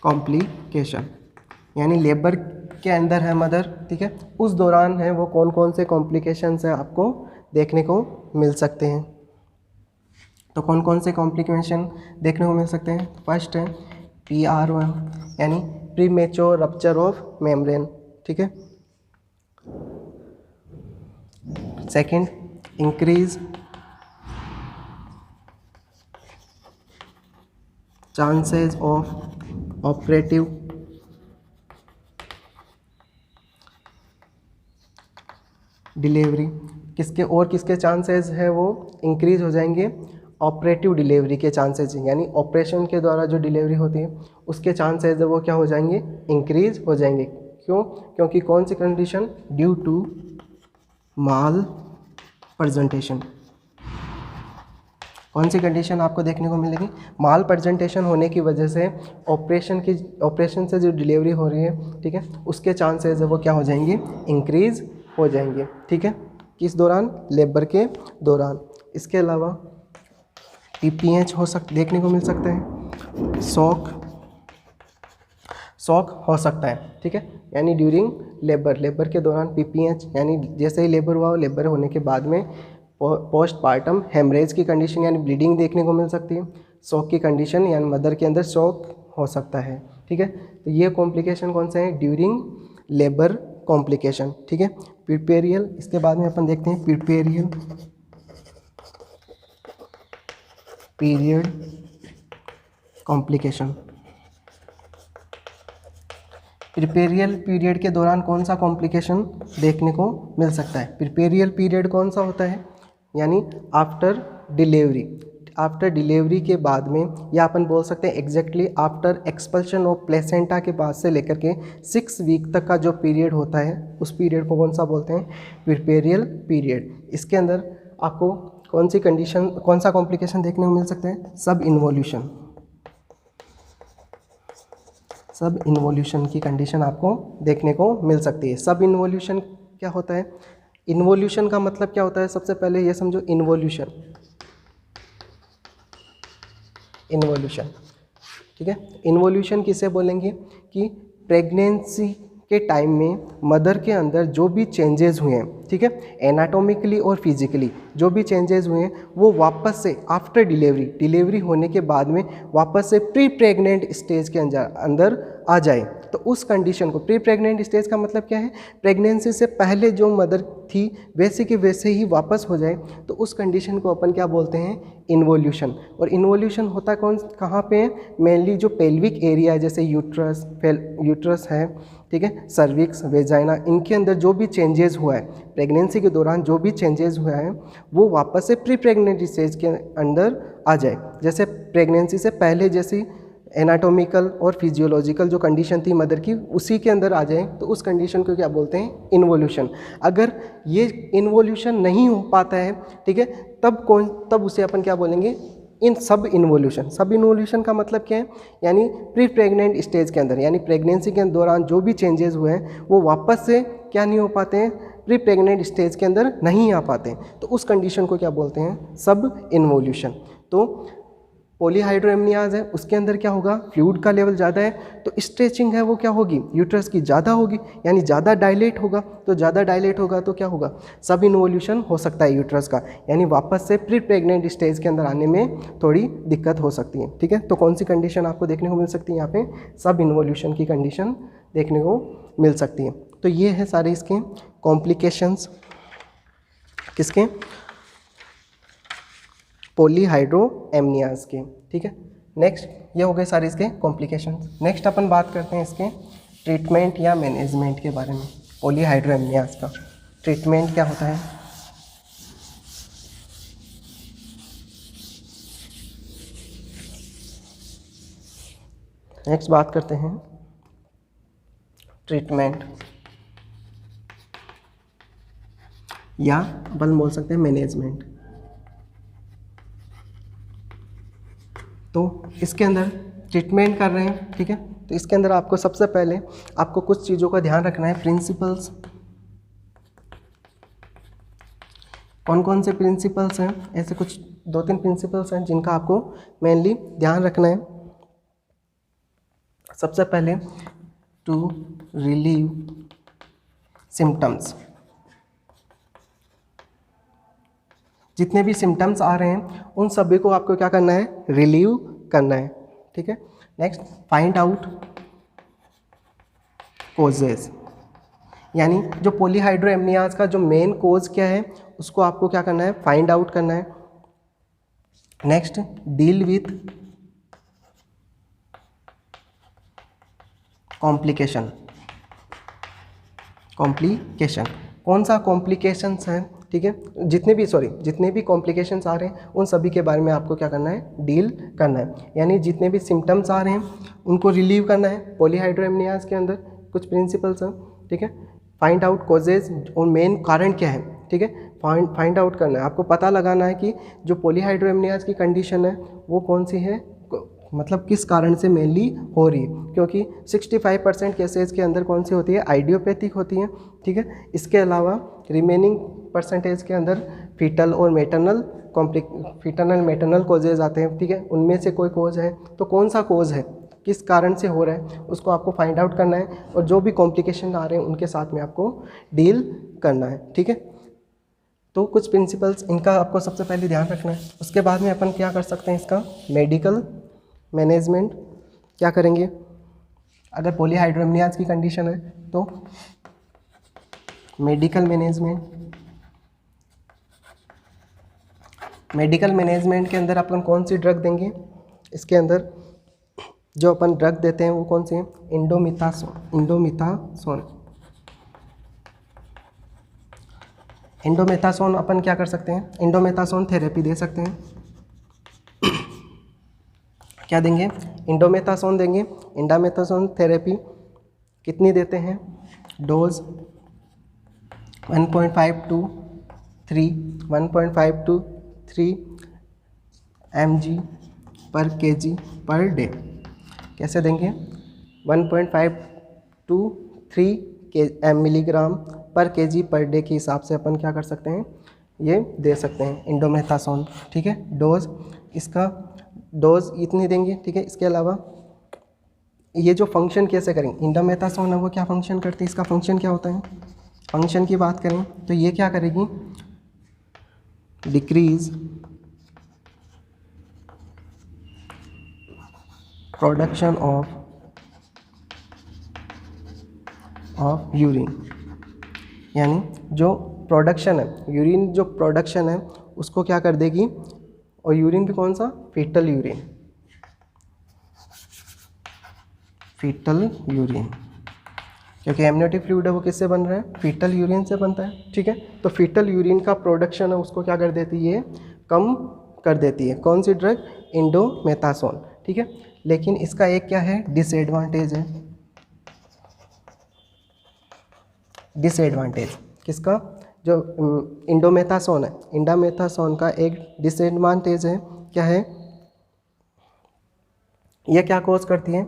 कॉम्प्लिकेशन, यानी लेबर के अंदर है मदर, ठीक है, उस दौरान है वो कौन कौन से कॉम्प्लिकेशंस है आपको देखने को मिल सकते हैं। तो कौन कौन से कॉम्प्लिकेशन देखने को मिल सकते हैं, फर्स्ट है PR1 यानी प्रीमेच्योर रप्चर ऑफ मेम्ब्रेन। ठीक है, second increase chances of operative delivery, किसके चांसेस है वो इंक्रीज हो जाएंगे, ऑपरेटिव डिलीवरी के चांसेस, यानी ऑपरेशन के द्वारा जो डिलीवरी होती है उसके चांसेस है वो क्या हो जाएंगे, इंक्रीज हो जाएंगे। क्यों, क्योंकि कौन सी condition, due to malpresentation. कौन सी कंडीशन आपको देखने को मिलेगी, माल प्रेजेंटेशन होने की वजह से ऑपरेशन से जो डिलीवरी हो रही है, ठीक है, उसके चांसेस है वो क्या हो जाएंगे, इंक्रीज हो जाएंगे। ठीक है, किस दौरान, लेबर के दौरान। इसके अलावा PPH देखने को मिल सकता है, शॉक हो सकता है। ठीक है, यानी ड्यूरिंग लेबर के दौरान PPH, यानी जैसे ही लेबर हुआ, लेबर होने के बाद में पोस्टपार्टम हेमरेज की कंडीशन यानी ब्लीडिंग देखने को मिल सकती है। शॉक की कंडीशन यानी मदर के अंदर शॉक हो सकता है। ठीक है, तो ये कॉम्प्लिकेशन कौन से हैं, ड्यूरिंग लेबर कॉम्प्लिकेशन। ठीक है, प्रीपेरियल, इसके बाद में अपन देखते हैं प्रीपेरियल पीरियड कॉम्प्लिकेशन। प्रीपेरियल पीरियड के दौरान कौन सा कॉम्प्लिकेशन देखने को मिल सकता है, प्रीपेरियल पीरियड कौन सा होता है, यानी आफ्टर डिलीवरी के बाद में, या अपन बोल सकते हैं exactly after expulsion of placenta के बाद से लेकर के 6 वीक तक का जो पीरियड होता है उस पीरियड को कौन सा बोलते हैं, प्रीपेरियल पीरियड। इसके अंदर आपको कौन सा कॉम्प्लिकेशन देखने को मिल सकता है, सब इन्वोल्यूशन की कंडीशन आपको देखने को मिल सकती है। सब इन्वोल्यूशन क्या होता है, इन्वोल्यूशन का मतलब क्या होता है, सबसे पहले ये समझो, इन्वोल्यूशन, ठीक है, इन्वोल्यूशन किसे बोलेंगे कि प्रेगनेंसी के टाइम में मदर के अंदर जो भी चेंजेस हुए हैं, ठीक है, एनाटॉमिकली और फिजिकली जो भी चेंजेस हुए हैं वो वापस से आफ्टर डिलीवरी होने के बाद में वापस से प्री प्रेग्नेंट स्टेज के अंदर आ जाए। तो उस कंडीशन को, प्री प्रेग्नेंट स्टेज का मतलब क्या है, प्रेगनेंसी से पहले जो मदर थी वैसे के वैसे ही वापस हो जाए, तो उस कंडीशन को अपन क्या बोलते हैं, इन्वोल्यूशन। और इन्वोल्यूशन होता कहाँ पे है, मेनली जो पेल्विक एरिया है, जैसे यूट्रस है, ठीक है, सर्विक्स, वेजाइना, इनके अंदर जो भी चेंजेस हुआ है प्रेगनेंसी के दौरान, जो भी चेंजेस हुआ है वो वापस से प्री प्रेग्नेंट स्टेज के अंदर आ जाए। जैसे प्रेगनेंसी से पहले जैसी एनाटॉमिकल और फिजियोलॉजिकल जो कंडीशन थी मदर की, उसी के अंदर आ जाए, तो उस कंडीशन को क्या बोलते हैं, इन्वोल्यूशन। अगर ये इन्वोल्यूशन नहीं हो पाता है, ठीक है, तब उसे अपन क्या बोलेंगे, इन सब इन्वोल्यूशन का मतलब क्या है, यानी प्री प्रेग्नेंट स्टेज के अंदर, यानी प्रेगनेंसी के दौरान जो भी चेंजेस हुए हैं वो वापस से क्या नहीं हो पाते हैं, प्री प्रेग्नेंट स्टेज के अंदर नहीं आ पाते हैं, तो उस कंडीशन को क्या बोलते हैं, सब इन्वोल्यूशन। तो पॉलीहाइड्रोएमनियाज है, उसके अंदर क्या होगा, फ्लूइड का लेवल ज़्यादा है, तो स्ट्रेचिंग है वो क्या होगी, यूट्रस की ज़्यादा होगी, यानी ज़्यादा डायलेट होगा, तो ज़्यादा डायलेट होगा तो क्या होगा, सब इन्वोल्यूशन हो सकता है यूट्रस का, यानी वापस से प्री प्रेग्नेंट स्टेज के अंदर आने में थोड़ी दिक्कत हो सकती है। ठीक है, तो कौन सी कंडीशन आपको देखने को मिल सकती है, यहाँ पे सब इन्वोल्यूशन की कंडीशन देखने को मिल सकती है। तो ये है सारे इसके कॉम्प्लिकेशंस, किसके, पॉलीहाइड्रोएमनियाज के। ठीक है, नेक्स्ट ये हो गए सारे इसके कॉम्प्लिकेशंस। नेक्स्ट अपन बात करते हैं इसके ट्रीटमेंट या मैनेजमेंट के बारे में। पॉलीहाइड्रोएमनियाज का ट्रीटमेंट क्या होता है, नेक्स्ट बात करते हैं ट्रीटमेंट, या अपन बोल सकते हैं मैनेजमेंट। तो इसके अंदर ट्रीटमेंट कर रहे हैं, ठीक है, तो इसके अंदर आपको सबसे पहले आपको कुछ चीज़ों का ध्यान रखना है, प्रिंसिपल्स। कौन कौन से प्रिंसिपल्स हैं, ऐसे कुछ 2-3 प्रिंसिपल्स हैं जिनका आपको मेनली ध्यान रखना है। सबसे पहले टू रिलीव सिम्टम्स, जितने भी सिम्टम्स आ रहे हैं उन सभी को आपको क्या करना है, रिलीव करना है। ठीक है, नेक्स्ट फाइंड आउट कोजेस, यानी जो पॉलीहाइड्रोएमनियाज का जो मेन कोज क्या है उसको आपको क्या करना है, फाइंड आउट करना है। नेक्स्ट डील विथ कॉम्प्लिकेशन, कौन सा कॉम्प्लिकेशंस हैं, ठीक है, जितने भी कॉम्प्लिकेशंस आ रहे हैं उन सभी के बारे में आपको क्या करना है, डील करना है, यानी जितने भी सिम्टम्स आ रहे हैं उनको रिलीव करना है। पॉलीहाइड्रोएमनियाज के अंदर कुछ प्रिंसिपल्स हैं, ठीक है, फाइंड आउट कॉजेज, और मेन कारण क्या है, ठीक है, फाइंड आउट करना है, आपको पता लगाना है कि जो पॉलीहाइड्रोएमनियाज की कंडीशन है वो कौन सी है, मतलब किस कारण से मेनली हो रही है, क्योंकि 65% केसेज के अंदर कौन सी होती है, आइडियोपैथिक होती है। ठीक है, इसके अलावा रिमेनिंग परसेंटेज के अंदर फीटल और मैटरनल मैटरनल कोजेज आते हैं। ठीक है, उनमें से कोई कोज है, तो कौन सा कोज है, किस कारण से हो रहा है, उसको आपको फाइंड आउट करना है, और जो भी कॉम्प्लिकेशन आ रहे हैं उनके साथ में आपको डील करना है। ठीक है, तो कुछ प्रिंसिपल्स इनका आपको सबसे पहले ध्यान रखना है। उसके बाद में अपन क्या कर सकते हैं, इसका मेडिकल मैनेजमेंट क्या करेंगे, अगर पॉलीहाइड्रोएमनियाज की कंडीशन है तो मेडिकल मैनेजमेंट के अंदर अपन कौन सी ड्रग देंगे, इसके अंदर जो अपन ड्रग देते हैं वो कौन सी है, इंडोमेथासोन अपन क्या कर सकते हैं, इंडोमेथासोन थेरेपी दे सकते हैं। क्या देंगे, इंडोमेथासोन देंगे। इंडोमेथासोन थेरेपी कितनी देते हैं, डोज 1.5 to 3 mg पर kg पर डे। कैसे देंगे, 1.5 to 3 मिलीग्राम पर kg पर डे के हिसाब से अपन क्या कर सकते हैं, ये दे सकते हैं इंडोमेथासोन। ठीक है, डोज इतनी देंगे। ठीक है, इसके अलावा ये जो फंक्शन कैसे करेंगे, इंडोमेथासोन है वो क्या फंक्शन करती है, इसका फंक्शन क्या होता है, फंक्शन की बात करें तो ये क्या करेगी, डिक्रीज प्रोडक्शन ऑफ यूरिन, यानी जो प्रोडक्शन है, यूरिन जो प्रोडक्शन है उसको क्या कर देगी, और यूरिन भी कौन सा, फीटल यूरिन, क्योंकि एमनियोटिक फ्लूइड है वो किससे बन रहा है, फीटल यूरिन से बनता है। ठीक है, तो फीटल यूरिन का प्रोडक्शन है उसको क्या कर देती है, कम कर देती है। कौन सी ड्रग, इंडोमेथासोन। ठीक है, लेकिन इसका एक क्या है, डिसएडवांटेज है। डिसएडवांटेज किसका, जो इंडोमेथासोन है, इंडोमेथासोन का एक डिसएडवांटेज है, क्या है, ये क्या कॉज करती है?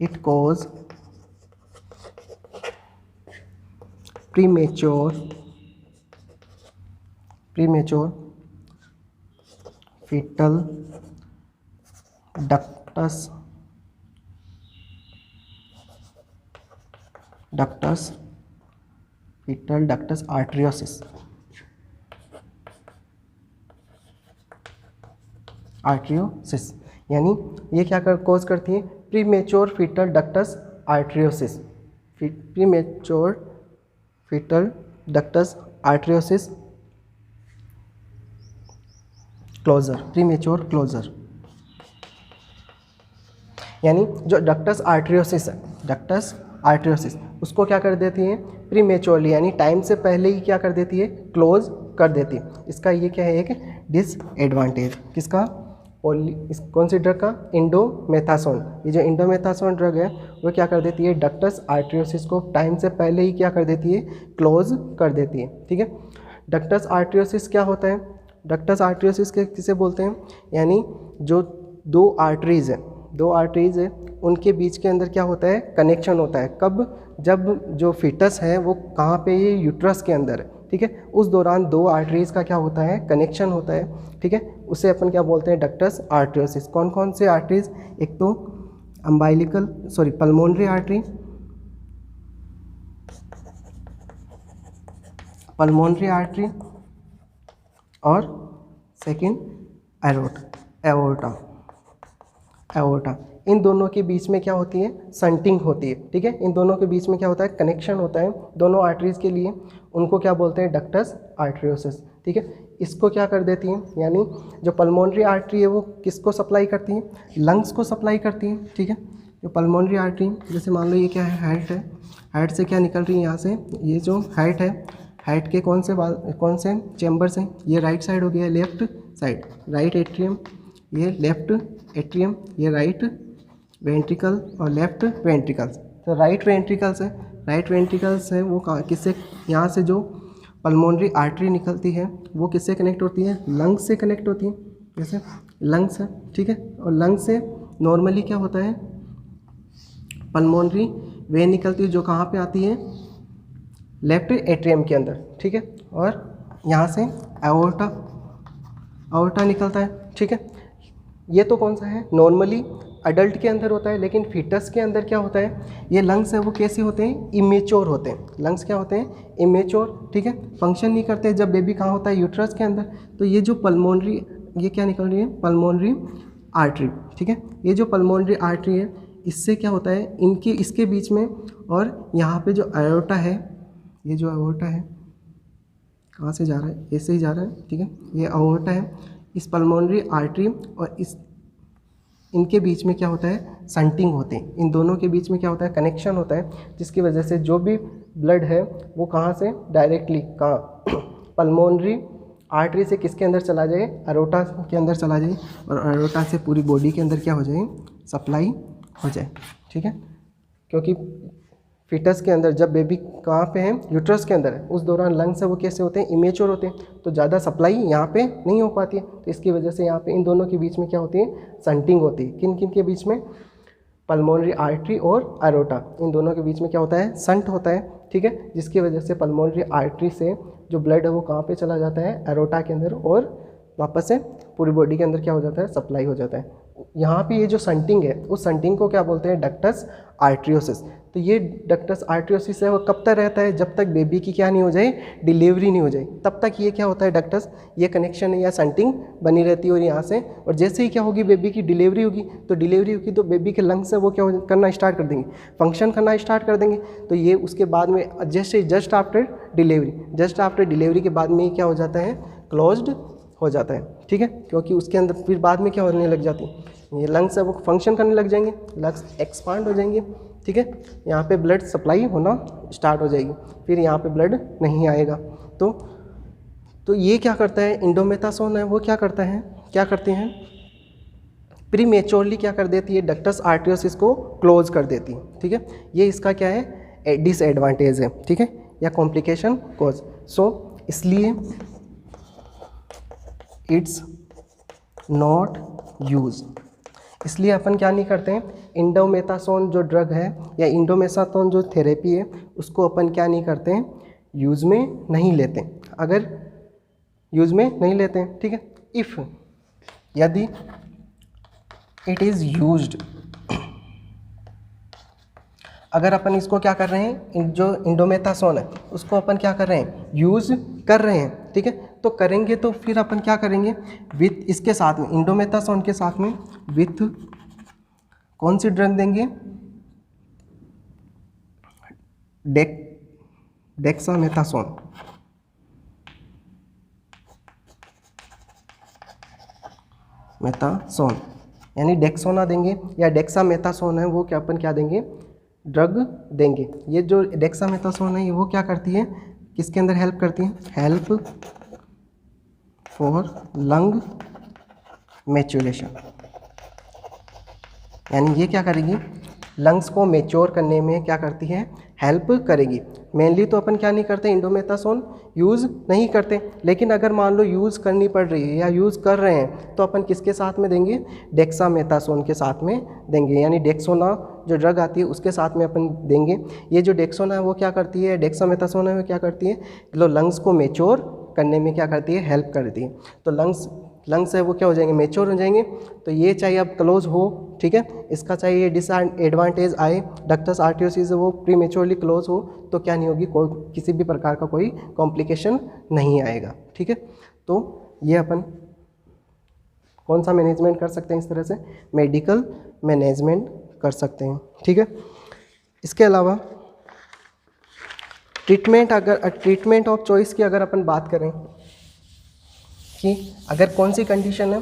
It cause premature fetal ductus arteriosus यानी ये क्या कॉज करती है? Premature fetal ductus arteriosus. Premature fetal ductus arteriosus closure, premature closure. यानी जो डक्टस आर्टरियोसिस है, डक्टस आर्टरियोसिस, उसको क्या कर देती है? प्रीमेच्योरली, यानी टाइम से पहले ही क्या कर देती है? क्लोज कर देती है। इसका ये क्या है? एक डिसएडवांटेज। किसका? कौन सी ड्रग का? इंडोमेथासोन। ये जो इंडोमेथासोन ड्रग है वो क्या कर देती है? डक्टस आर्टरियोसिस को टाइम से पहले ही क्या कर देती है? क्लोज कर देती है। ठीक है। डक्टस आर्टरियोसिस क्या होता है? डक्टस आर्टरियोसिस के किसे बोलते हैं? यानी जो दो आर्टरीज है उनके बीच के अंदर क्या होता है? कनेक्शन होता है। कब? जब जो फीटस है वो कहाँ पे? ये यूट्रस के अंदर है। ठीक है। उस दौरान दो आर्टरीज का क्या होता है? कनेक्शन होता है। ठीक है। उसे अपन क्या बोलते हैं? डक्टस आर्टरियोसिस। कौन कौन से आर्टरीज? एक तो पल्मोनरी आर्टरी और सेकंड एओर्टा। इन दोनों के बीच में क्या होती है? संटिंग होती है। ठीक है। इन दोनों के बीच में क्या होता है? कनेक्शन होता है दोनों आर्टरीज के लिए। उनको क्या बोलते हैं? डक्टस आर्टरियोसिस। ठीक है। इसको क्या कर देती हैं? यानी जो पल्मोनरी आर्टरी है वो किसको सप्लाई करती है? लंग्स को सप्लाई करती है। ठीक है। जो पल्मोनरी आर्टरी, जैसे मान लो ये क्या है? हार्ट है। हार्ट से क्या निकल रही है? यहाँ से ये जो हार्ट है, हार्ट के कौन से चैम्बर्स हैं? ये राइट साइड हो गया, लेफ्ट साइड, राइट एट्रियम, ये लेफ्ट एट्रियम, ये राइट वेंट्रिकल और लेफ्ट वेंट्रिकल्स। तो राइट वेंट्रिकल्स है वो किससे? यहाँ से जो पल्मोनरी आर्टरी निकलती है वो किससे कनेक्ट होती है? लंग्स से कनेक्ट होती है। जैसे लंग्स है। ठीक है। और लंग्स से नॉर्मली क्या होता है? पल्मोनरी वेन निकलती है जो कहाँ पे आती है? लेफ्ट एट्रियम के अंदर। ठीक है। और यहाँ से एओर्टा निकलता है। ठीक है। ये तो कौन सा है? नॉर्मली अडल्ट के अंदर होता है, लेकिन फीटस के अंदर क्या होता है? ये लंग्स है वो कैसे होते हैं? इमेच्योर होते हैं। लंग्स क्या होते हैं? इमेच्योर। ठीक है। फंक्शन नहीं करते जब बेबी कहाँ होता है? यूट्रस के अंदर। तो ये जो पल्मोनरी, ये क्या निकल रही है? Pulmonary artery. ठीक है। ये जो पल्मोनरी आर्टरी है इससे क्या होता है? इसके बीच में और यहाँ पे जो एओर्टा है, ये जो एओर्टा है कहाँ से जा रहा है? ऐसे ही जा रहा है। ठीक है। ये एओर्टा है। इस पल्मोनरी आर्टरी और इनके बीच में क्या होता है? संटिंग होते हैं। इन दोनों के बीच में क्या होता है? कनेक्शन होता है, जिसकी वजह से जो भी ब्लड है वो कहाँ से डायरेक्टली पल्मोनरी आर्टरी से किसके अंदर चला जाए? एओर्टा के अंदर चला जाए और एओर्टा से पूरी बॉडी के अंदर क्या हो जाए? सप्लाई हो जाए। ठीक है। क्योंकि फीटस के अंदर जब बेबी कहाँ पे है? यूट्रस के अंदर है, उस दौरान लंग्स है वो कैसे होते हैं? इमेच्योर होते हैं, तो ज़्यादा सप्लाई यहाँ पे नहीं हो पाती है। तो इसकी वजह से यहाँ पे इन दोनों के बीच में क्या होती है? संटिंग होती है। किन किन के बीच में? पल्मोनरी आर्टरी और एओर्टा, इन दोनों के बीच में क्या होता है? संट होता है। ठीक है। जिसकी वजह से पल्मोनरी आर्टरी से जो ब्लड है वो कहाँ पे चला जाता है? एओर्टा के अंदर और वापस से पूरी बॉडी के अंदर क्या हो जाता है? सप्लाई हो जाता है। यहाँ पे ये जो संटिंग है उस संटिंग को क्या बोलते हैं? डक्टस आर्टरियोसिस। तो ये डक्टस आर्टरियोसिस है वो कब तक रहता है? जब तक बेबी की क्या नहीं हो जाए? डिलीवरी नहीं हो जाए, तब तक ये क्या होता है? डक्टस, ये कनेक्शन या संटिंग बनी रहती है। और यहाँ से, और जैसे ही क्या होगी? बेबी की डिलीवरी होगी, तो बेबी के लंग्स है वो क्या करना स्टार्ट कर देंगे? फंक्शन करना स्टार्ट कर देंगे। तो ये उसके बाद में जस्ट आफ्टर डिलीवरी के बाद में क्या हो जाता है? क्लोज्ड हो जाता है। ठीक है। क्योंकि उसके अंदर फिर बाद में क्या होने लग जाती है? ये लंग्स है वो फंक्शन करने लग जाएंगे, लंग्स एक्सपांड हो जाएंगे। ठीक है। यहाँ पे ब्लड सप्लाई होना स्टार्ट हो जाएगी, फिर यहाँ पे ब्लड नहीं आएगा। तो ये क्या करता है? इंडोमेथासोन है वो क्या करते हैं? प्रीमेच्योरली क्या कर देती है? डक्टस आर्टरियोसिस को क्लोज कर देती है। ठीक है। ये इसका क्या है? डिसएडवांटेज है। ठीक है। या कॉम्प्लिकेशन कॉज। सो इसलिए इट्स नॉट यूज इसलिए अपन क्या नहीं करते हैं, इंडोमेथासोन जो ड्रग है या इंडोमेथासोन जो थेरेपी है उसको अपन क्या नहीं करते हैं, यूज़ में नहीं लेते। अगर यूज़ में नहीं लेते हैं, ठीक है। इफ़ यदि इट इज़ यूज्ड, अगर अपन इसको क्या कर रहे हैं, जो इंडोमेथासोन है उसको अपन क्या कर रहे हैं, यूज़ कर रहे हैं, ठीक है। तो करेंगे तो फिर अपन क्या करेंगे, विथ इसके साथ में, इंडोमेथासोन के साथ में विथ कौन सी ड्रग देंगे, डेक्सामेथासोन, मेथासोन, यानी डेक्सोना देंगे या डेक्सामेथासोन है वो क्या अपन क्या देंगे, ड्रग देंगे। ये जो डेक्सामेथासोन है ये वो क्या करती है, किसके अंदर हेल्प करती है, हेल्प फॉर लंग मैच्योरेशन, यानी ये क्या करेगी, लंग्स को मैच्योर करने में क्या करती है, हेल्प करेगी। मेनली तो अपन क्या नहीं करते, इंडोमेथासोन यूज़ नहीं करते, लेकिन अगर मान लो यूज़ करनी पड़ रही है या यूज़ कर रहे हैं तो अपन किसके साथ में देंगे, डेक्सामेथासोन के साथ में देंगे, यानी डेक्सोना जो ड्रग आती है उसके साथ में अपन देंगे। ये जो डेक्सोना है वो क्या करती है, डेक्सामेथासोन है वो क्या करती है, लो लंग्स को मैच्योर करने में क्या करती है, हेल्प करती है। तो लंग्स है वो क्या हो जाएंगे, मैच्योर हो जाएंगे। तो ये चाहिए अब क्लोज हो, ठीक है। इसका चाहिए डिसएडवांटेज आए, डक्टस आर्टियोसिस वो प्रीमेच्योरली क्लोज हो तो क्या नहीं होगी, कोई किसी भी प्रकार का कोई कॉम्प्लिकेशन नहीं आएगा, ठीक है। तो ये अपन कौन सा मैनेजमेंट कर सकते हैं, इस तरह से मेडिकल मैनेजमेंट कर सकते हैं, ठीक है। इसके अलावा ट्रीटमेंट ऑफ चॉइस की अगर अपन बात करें कि अगर कौन सी कंडीशन है,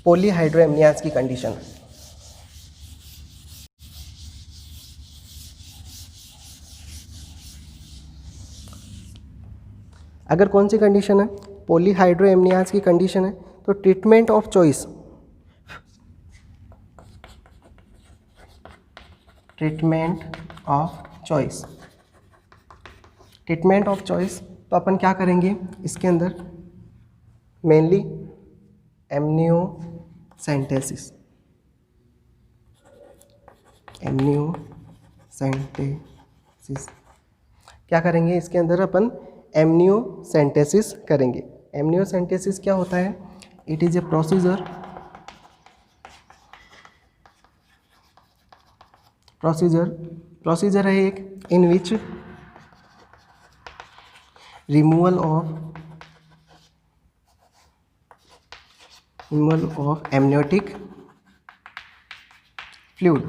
पॉलीहाइड्रोएमनियाज की कंडीशन, अगर कौन सी कंडीशन है, पॉलीहाइड्रोएमनियाज की कंडीशन है, तो treatment of choice, treatment of choice तो अपन क्या करेंगे, इसके अंदर मेनली एमनियोसेंटेसिस क्या करेंगे, इसके अंदर अपन एमनियोसेंटेसिस करेंगे। एमनियोसेंटेसिस क्या होता है, इट इज़ ए प्रोसीजर है एक, इन विच रिमूवल ऑफ एमनियोटिक फ्लूइड।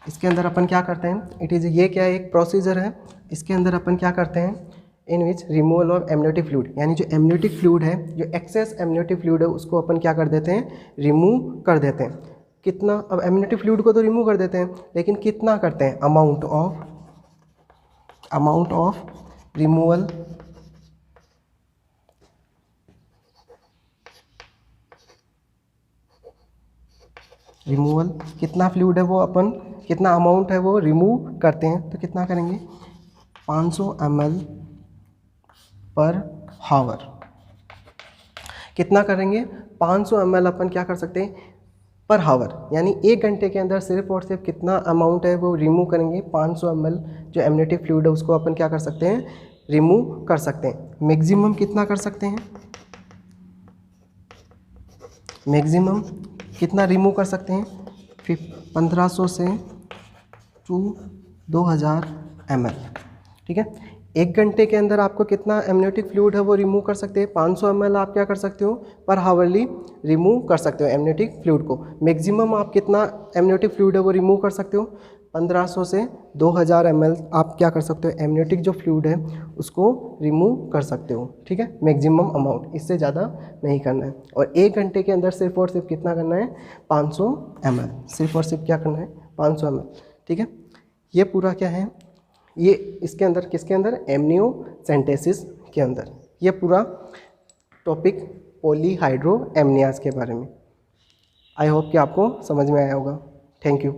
इसके अंदर अपन क्या करते हैं, इट इज़, ये क्या एक प्रोसीजर है, इसके अंदर अपन क्या करते हैं, इन विच रिमूवल ऑफ एमनियोटिक फ्लूइड, यानी जो एमनियोटिक फ्लूइड है, जो एक्सेस एमनियोटिक फ्लूइड है उसको अपन क्या कर देते हैं, रिमूव कर देते हैं। कितना, अब एमनियोटिक फ्लूइड को तो रिमूव कर देते हैं, लेकिन कितना करते हैं, अमाउंट ऑफ रिमूवल कितना फ्लूइड है वो अपन, कितना अमाउंट है वो रिमूव करते हैं। तो कितना करेंगे, 500 ml पर हावर, कितना करेंगे, 500 ml अपन क्या कर सकते हैं पर हावर, यानी 1 घंटे के अंदर सिर्फ और सिर्फ कितना अमाउंट है वो रिमूव करेंगे, 500 ml जो एमनियोटिक फ्लूइड है उसको अपन क्या कर सकते हैं, रिमूव कर सकते हैं। मैक्सिमम कितना कर सकते हैं, मैक्सिमम कितना रिमूव कर सकते हैं, 1500 से 2000 ml, ठीक है। 1 घंटे के अंदर आपको कितना एमनियोटिक फ्लूइड है वो रिमूव कर सकते हैं, 500 ml आप क्या कर सकते हो पर हावरली रिमूव कर सकते हो एमनियोटिक फ्लूइड को। मैक्सिमम आप कितना एमनियोटिक फ्लूइड है वो रिमूव कर सकते हो, 1500 से 2000 ml आप क्या कर सकते हो, एमनियोटिक जो फ्लूइड है उसको रिमूव कर सकते हो, ठीक है। मैक्सिमम अमाउंट, इससे ज़्यादा नहीं करना है। और 1 घंटे के अंदर सिर्फ और सिर्फ कितना करना है, 500 ml, सिर्फ और सिर्फ क्या करना है, 500 ml, ठीक है। ये पूरा क्या है, ये इसके अंदर, किसके अंदर, एमनियोसेंटेसिस के अंदर, ये पूरा टॉपिक पॉलीहाइड्रोएमनियाज के बारे में। आई होप कि आपको समझ में आया होगा। Thank you.